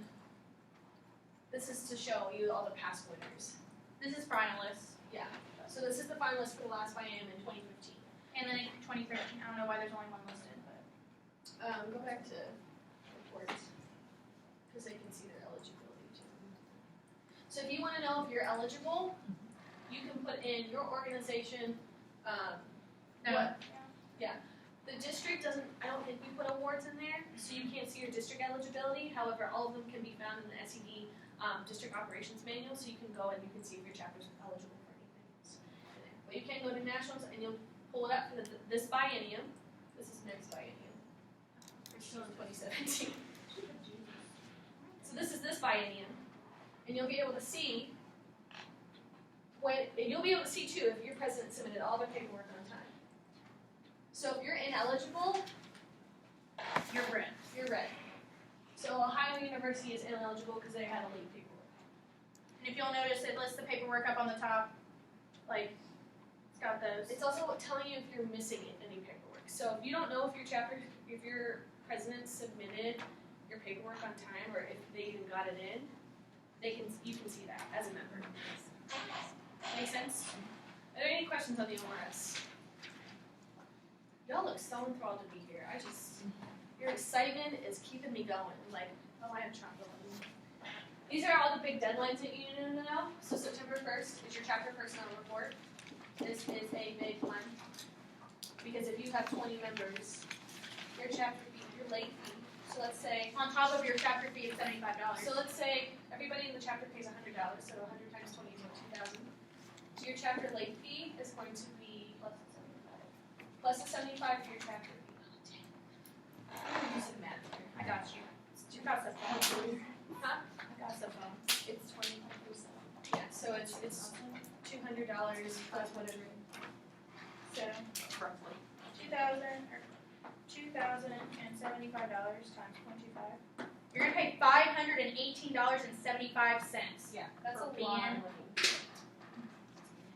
[SPEAKER 3] This is to show you all the past winners.
[SPEAKER 1] This is finalists.
[SPEAKER 3] Yeah. So this is the finalists for the last biennium in 2015.
[SPEAKER 1] And then in 2013, I don't know why there's only one listed, but
[SPEAKER 3] Go back to reports because they can see their eligibility too. So if you want to know if you're eligible, you can put in your organization.
[SPEAKER 1] no.
[SPEAKER 3] What? The district doesn't. I don't think we put awards in there, so you can't see your district eligibility. However, all of them can be found in the SED district operations manual, so you can go and you can see if your chapter is eligible for anything else. But you can go to nationals and you'll pull it up for this biennium. This is next biennium. We're still in 2017. So this is this biennium, and you'll be able to see you'll be able to see too if your president submitted all their paperwork on time. So if you're ineligible,
[SPEAKER 1] You're red.
[SPEAKER 3] you're red. So Ohio University is ineligible because they had a late paperwork.
[SPEAKER 1] And if you'll notice, it lists the paperwork up on the top. Like, it's got those.
[SPEAKER 3] It's also telling you if you're missing any paperwork. So if you don't know if your president submitted your paperwork on time or if they even got it in, you can see that as a member. Make sense? Are there any questions on the OMRS? Y'all look so enthralled to be here. Your excitement is keeping me going. Like, oh, I have chocolate. These are all the big deadlines that you need to know. So September 1st is your chapter personnel report. This is a big one. Because if you have 20 members, your chapter fee, your late fee. So let's say,
[SPEAKER 1] On top of your chapter fee of $75.
[SPEAKER 3] so let's say everybody in the chapter pays $100. So 100 times 20 is what, 2,000. So your chapter late fee is going to be plus the 75 for your chapter fee. I'm gonna do some math here.
[SPEAKER 1] I got you. You got the phone.
[SPEAKER 3] Huh?
[SPEAKER 1] I got the phone.
[SPEAKER 3] It's 25%. Yeah, so it's $200 plus whatever.
[SPEAKER 1] So,
[SPEAKER 5] Roughly.
[SPEAKER 1] $2,075 times 0.25. You're gonna pay $518.75.
[SPEAKER 3] Yeah, that's
[SPEAKER 1] For
[SPEAKER 3] a lot of
[SPEAKER 1] being-
[SPEAKER 3] money.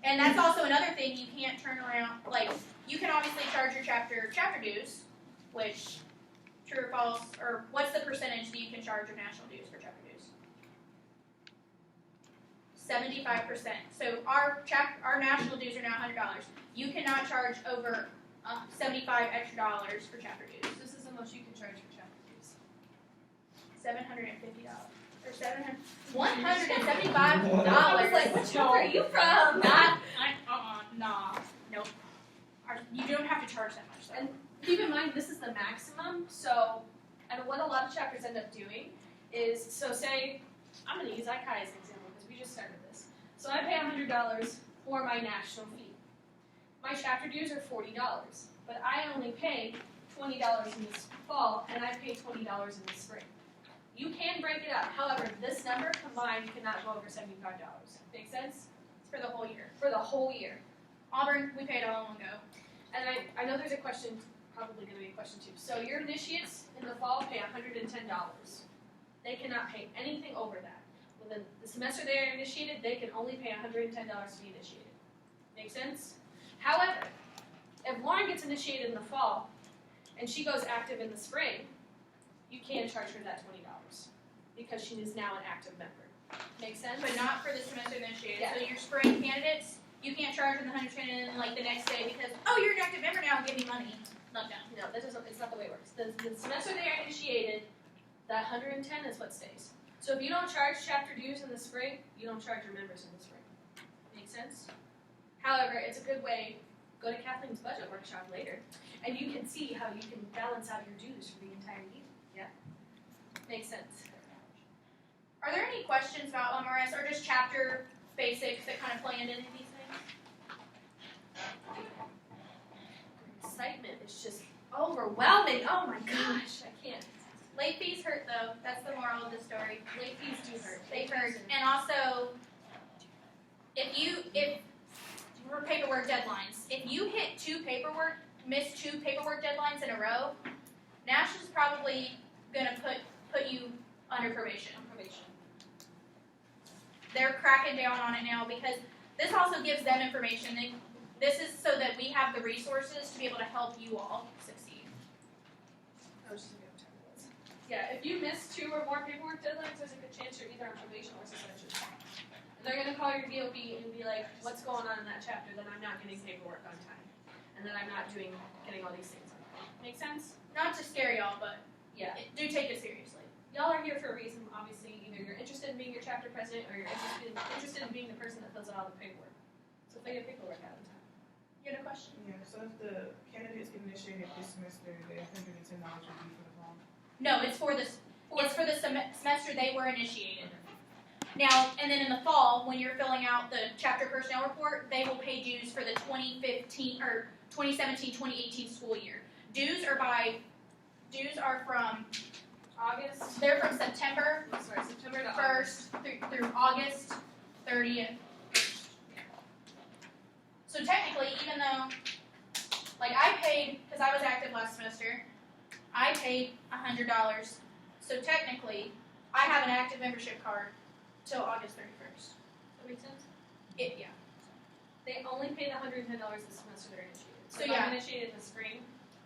[SPEAKER 1] And that's also another thing, you can't turn around, like, you can obviously charge your chapter dues, which, true or false, or what's the percentage that you can charge of national dues for chapter dues? 75%. So our national dues are now $100. You cannot charge over $75 extra for chapter dues.
[SPEAKER 3] This is the most you can charge for chapter dues.
[SPEAKER 1] $750 or $175.
[SPEAKER 3] I was like, which number are you from?
[SPEAKER 1] Nah, nope. You don't have to charge that much though.
[SPEAKER 3] And keep in mind, this is the maximum. So, and what a lot of chapters end up doing is, so say, I'm going to use ICAI as an example because we just started this. So I pay $100 for my national fee. My chapter dues are $40, but I only pay $20 in the fall, and I pay $20 in the spring. You can break it up. However, this number combined cannot go over $75. Make sense?
[SPEAKER 1] It's for the whole year.
[SPEAKER 3] For the whole year.
[SPEAKER 1] Auburn, we pay it all in one go.
[SPEAKER 3] And I know there's a question, probably going to be a question too. So your initiates in the fall pay $110. They cannot pay anything over that. Within the semester they are initiated, they can only pay $110 to be initiated. Make sense? However, if Lauren gets initiated in the fall and she goes active in the spring, you can charge her that $20 because she is now an active member. Make sense?
[SPEAKER 1] But not for the semester initiated.
[SPEAKER 3] Yeah.
[SPEAKER 1] So your spring candidates, you can't charge them the $110 and like the next day because, oh, you're an active member now, give me money. Not done.
[SPEAKER 3] No, that doesn't. It's not the way it works. The semester they are initiated, that 110 is what stays. So if you don't charge chapter dues in the spring, you don't charge your members in the spring. Make sense? However, it's a good way. Go to Kathleen's budget workshop later, and you can see how you can balance out your dues for the entire year. Yeah, makes sense.
[SPEAKER 1] Are there any questions about OMRS or just chapter basics that kind of play into any of these things?
[SPEAKER 3] Excitement is just overwhelming. Oh my gosh, I can't.
[SPEAKER 1] Late fees hurt though. That's the moral of the story.
[SPEAKER 3] Late fees do hurt.
[SPEAKER 1] They hurt. And also, for paperwork deadlines, if you miss two paperwork deadlines in a row, National's probably gonna put you under probation. They're cracking down on it now because this also gives them information. This is so that we have the resources to be able to help you all succeed.
[SPEAKER 3] Yeah, if you miss 2 or more paperwork deadlines, there's a good chance you're either on probation or suspension. And they're going to call your DOB and be like, what's going on in that chapter? Then I'm not getting paperwork on time. And then I'm not getting all these things on time. Make sense?
[SPEAKER 1] Not to scare y'all, but
[SPEAKER 3] Yeah.
[SPEAKER 1] do take it seriously.
[SPEAKER 3] Y'all are here for a reason, obviously. Either you're interested in being your chapter president or you're interested in being the person that fills out all the paperwork. So fill your paperwork out in time.
[SPEAKER 1] You had a question?
[SPEAKER 6] Yeah, so if the candidates get initiated this semester, the $110 would be for the fall?
[SPEAKER 1] No, it's for the semester they were initiated. Now, and then in the fall, when you're filling out the chapter personnel report, they will pay dues for the 2017-2018 school year. Dues are from
[SPEAKER 3] August.
[SPEAKER 1] They're from September
[SPEAKER 3] September to
[SPEAKER 1] 1st through August 30th. So technically, even though, like I paid, because I was active last semester, I paid $100. So technically, I have an active membership card till August 31st.
[SPEAKER 3] That makes sense?
[SPEAKER 1] Yeah.
[SPEAKER 3] They only pay the $110 this semester they're initiated.
[SPEAKER 1] So
[SPEAKER 3] if
[SPEAKER 1] yeah.
[SPEAKER 3] I'm initiated in the spring,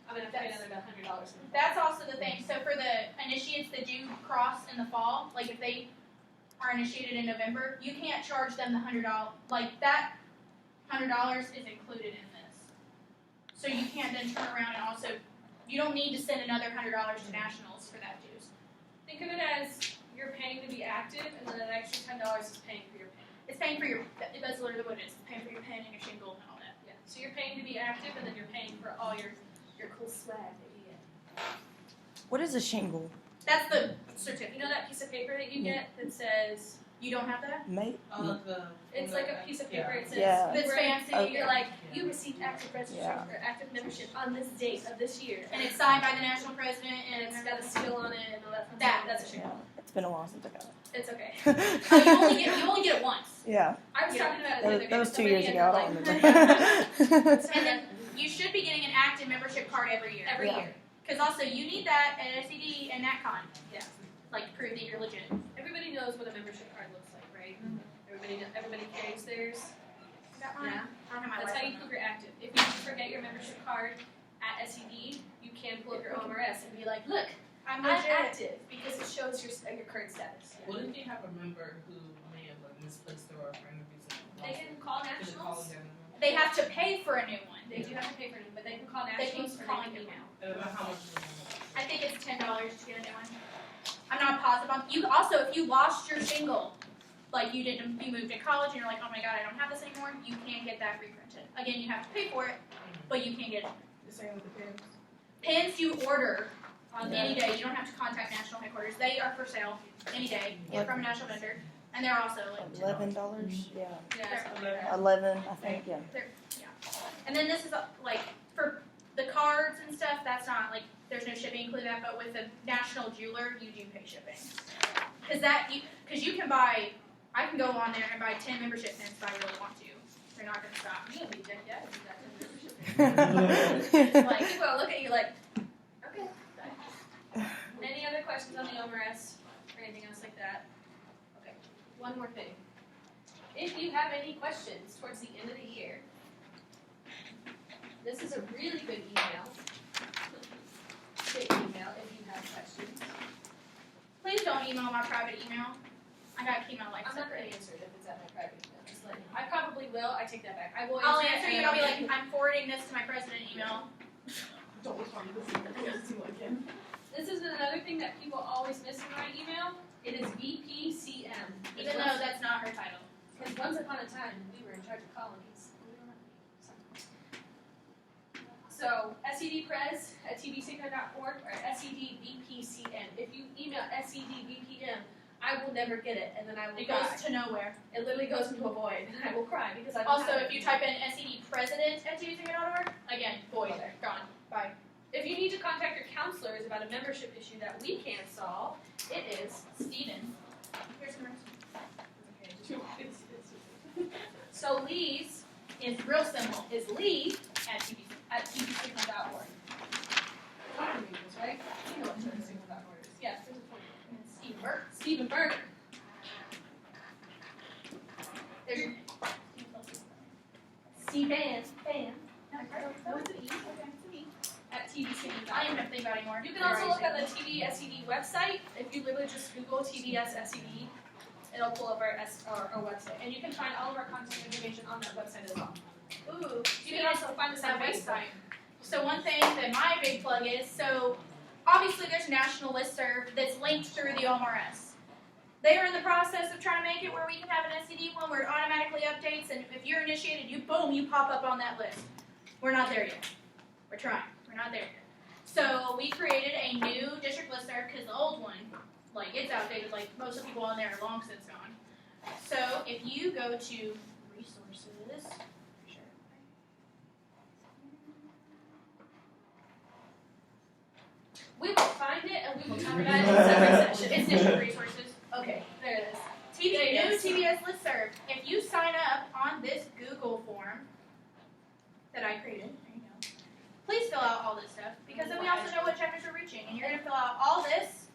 [SPEAKER 3] I'm going to pay another $100 in the fall.
[SPEAKER 1] That's also the thing. So for the initiates that do cross in the fall, like if they are initiated in November, you can't charge them the $100. Like that $100 is included in this. So you can't then turn around and also, you don't need to send another $100 to nationals for that dues.
[SPEAKER 3] Think of it as you're paying to be active, and then an extra $10 is paying for your pen.
[SPEAKER 1] It's paying for your, that's literally what it is. It's paying for your pen and your shingle and all that.
[SPEAKER 3] Yeah. So you're paying to be active, and then you're paying for all your cool swag that you get.
[SPEAKER 7] What is a shingle?
[SPEAKER 1] That's the certificate.
[SPEAKER 3] You know that piece of paper that you get that says,
[SPEAKER 1] You don't have that?
[SPEAKER 7] Mate?
[SPEAKER 3] it's like a piece of paper, it says,
[SPEAKER 7] Yeah.
[SPEAKER 1] That's fancy.
[SPEAKER 7] Okay.
[SPEAKER 3] you're like, you received active registration
[SPEAKER 7] Yeah.
[SPEAKER 3] or active membership on this date of this year.
[SPEAKER 1] And it's signed by the national president
[SPEAKER 3] And
[SPEAKER 1] and
[SPEAKER 3] it's got a seal on it and all that fun
[SPEAKER 1] That-
[SPEAKER 3] stuff. That's a
[SPEAKER 7] Yeah.
[SPEAKER 3] shingle.
[SPEAKER 7] It's been a while since I got
[SPEAKER 3] It's okay.
[SPEAKER 7] it.
[SPEAKER 1] you only get it once.
[SPEAKER 7] Yeah.
[SPEAKER 3] I was talking about it the other day.
[SPEAKER 7] That was
[SPEAKER 3] with
[SPEAKER 7] 2
[SPEAKER 3] somebody
[SPEAKER 7] years
[SPEAKER 3] and
[SPEAKER 7] ago. I
[SPEAKER 3] they're
[SPEAKER 7] don't
[SPEAKER 3] like,
[SPEAKER 7] remember.
[SPEAKER 1] And then you should be getting an active membership card every year.
[SPEAKER 3] every
[SPEAKER 7] Yeah.
[SPEAKER 3] year.
[SPEAKER 1] Because also you need that at SED and NatCon.
[SPEAKER 3] Yeah.
[SPEAKER 1] Like to prove that you're legit.
[SPEAKER 3] Everybody knows what a membership card looks like, right? Everybody carries theirs.
[SPEAKER 1] I got mine.
[SPEAKER 3] Yeah.
[SPEAKER 1] I don't have my
[SPEAKER 3] That's how you
[SPEAKER 1] license.
[SPEAKER 3] prove you're active. If you forget your membership card at SED, you can pull up your OMRS and be like, look,
[SPEAKER 1] I'm
[SPEAKER 3] I'm
[SPEAKER 1] legit.
[SPEAKER 3] active, because it shows your current status.
[SPEAKER 5] What if you have a member who may have like misplaced their or for any reason?
[SPEAKER 3] They can call
[SPEAKER 5] Can they call
[SPEAKER 3] nationals.
[SPEAKER 5] them?
[SPEAKER 1] They have to pay for a new one.
[SPEAKER 3] They do have to pay for it, but they can call
[SPEAKER 1] They can
[SPEAKER 3] nationals or
[SPEAKER 1] call
[SPEAKER 3] they can
[SPEAKER 1] you.
[SPEAKER 3] email.
[SPEAKER 5] How much is the
[SPEAKER 1] I think it's $10 to get a new one. I'm not positive on you. Also, if you lost your shingle, like you moved to college and you're like, oh my god, I don't have this anymore, you can't get that reprinted. Again, you have to pay for it, but you can get it.
[SPEAKER 6] The same with the pins.
[SPEAKER 1] Pins you order on any day. You don't have to contact national headquarters. They are for sale any day from a national vendor, and they're also like
[SPEAKER 7] $11. Yeah.
[SPEAKER 3] Yeah,
[SPEAKER 1] They're-
[SPEAKER 3] something like that.
[SPEAKER 7] 11, I think. Yeah.
[SPEAKER 1] And then this is like for the cards and stuff. That's not like there's no shipping included that, but with a national jeweler, you do pay shipping. Because you can buy. I can go on there and buy 10 membership pins if I really want to. They're not going to stop.
[SPEAKER 3] You don't be decked out if you got 10 membership.
[SPEAKER 1] Like,
[SPEAKER 3] People will look at you like, okay. Any other questions on the OMRS or anything else like that? Okay, one more thing. If you have any questions towards the end of the year, this is a really good email. Good email if you have questions.
[SPEAKER 1] please don't email my private email. I got to keep my life
[SPEAKER 3] I'm not
[SPEAKER 1] separate.
[SPEAKER 3] gonna answer it if it's at my private email, just letting you know. I probably will, I take that back. I will
[SPEAKER 1] I'll
[SPEAKER 3] answer
[SPEAKER 1] answer
[SPEAKER 3] it
[SPEAKER 1] you and I'll be
[SPEAKER 3] and
[SPEAKER 1] like, I'm forwarding this to my president email.
[SPEAKER 6] Don't respond to this again.
[SPEAKER 3] this is another thing that people always miss in my email. It is VPCM.
[SPEAKER 1] Even though that's not her title.
[SPEAKER 3] Because once upon a time, we were in charge of colonies. So, sedpres@tvsigma.org or SEDVPCM. If you email SEDVPM, I will never get it, and then I will
[SPEAKER 1] It
[SPEAKER 3] cry.
[SPEAKER 1] goes to nowhere.
[SPEAKER 3] It literally goes into a void, and I will cry because I don't
[SPEAKER 1] Also,
[SPEAKER 3] have
[SPEAKER 1] if
[SPEAKER 3] it.
[SPEAKER 1] you type in SEDpresident@tvsigma.org, again, void, gone, bye.
[SPEAKER 3] If you need to contact your counselors about a membership issue that we can't solve, it is Steven.
[SPEAKER 1] Here's some
[SPEAKER 3] So Lee's
[SPEAKER 1] It's real simple.
[SPEAKER 3] is Lee
[SPEAKER 1] At TV.
[SPEAKER 3] at tvsigma.org. Right? You know what tvsigma.org is. Yes, there's a point.
[SPEAKER 1] And it's Steve Burke.
[SPEAKER 3] Stephen Berger.
[SPEAKER 1] There's your
[SPEAKER 3] Steven Fan
[SPEAKER 1] No, it's an E. Okay, it's an E.
[SPEAKER 3] at tvsigma.org.
[SPEAKER 1] I don't even have to think about it anymore.
[SPEAKER 3] You can also look at the TVSED website. If you literally just Google TVSSED, it'll pull up our website. And you can find all of our contact information on that website as well.
[SPEAKER 1] Ooh,
[SPEAKER 3] You can also find us on
[SPEAKER 1] that
[SPEAKER 3] Facebook.
[SPEAKER 1] website. So one thing that my big plug is, so obviously there's a national listserv that's linked through the OMRS. They are in the process of trying to make it where we can have an SED one where it automatically updates, and if you're initiated, you pop up on that list. We're not there yet. We're trying. We're not there yet. So we created a new district listserv because the old one, like it's outdated. Like most of the people on there are long since gone. So if you go to resources,
[SPEAKER 3] We will find it and we will talk about it in a separate session.
[SPEAKER 1] it's district resources.
[SPEAKER 3] Okay, there it is.
[SPEAKER 1] TV,
[SPEAKER 3] There it
[SPEAKER 1] new
[SPEAKER 3] is.
[SPEAKER 1] TBS listserv. If you sign up on this Google form that I created, there you go. Please fill out all this stuff because then we also know what chapters we're reaching, and you're gonna fill out all this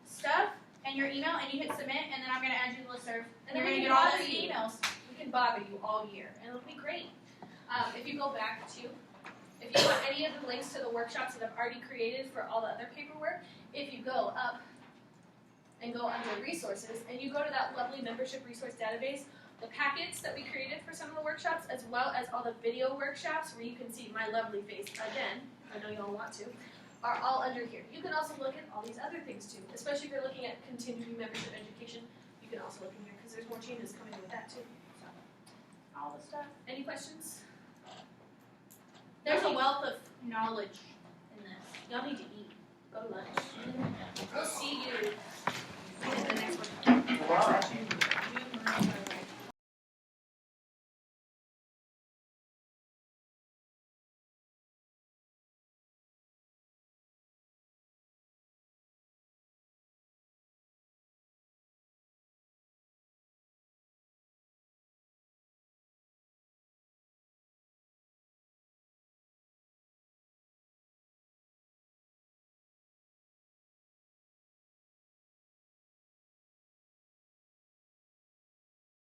[SPEAKER 1] stuff and your email, and you hit submit, and then I'm gonna add you to the listserv, and
[SPEAKER 3] then
[SPEAKER 1] you're
[SPEAKER 3] we
[SPEAKER 1] gonna
[SPEAKER 3] can
[SPEAKER 1] get all
[SPEAKER 3] bother
[SPEAKER 1] these
[SPEAKER 3] you.
[SPEAKER 1] emails.
[SPEAKER 3] We can bother you all year and it'll be great. If you go back to, if you want any of the links to the workshops that I've already created for all the other paperwork, if you go up and go under resources and you go to that lovely membership resource database, the packets that we created for some of the workshops, as well as all the video workshops where you can see my lovely face again, I know you all want to, are all under here. You can also look at all these other things too, especially if you're looking at continuing membership education. You can also look in here because there's more changes coming with that too. So,
[SPEAKER 1] All the stuff.
[SPEAKER 3] any questions?
[SPEAKER 1] There's a wealth of knowledge in this.
[SPEAKER 3] Y'all need to eat. Go to lunch. We'll see you in the next one.
[SPEAKER 7] Wow.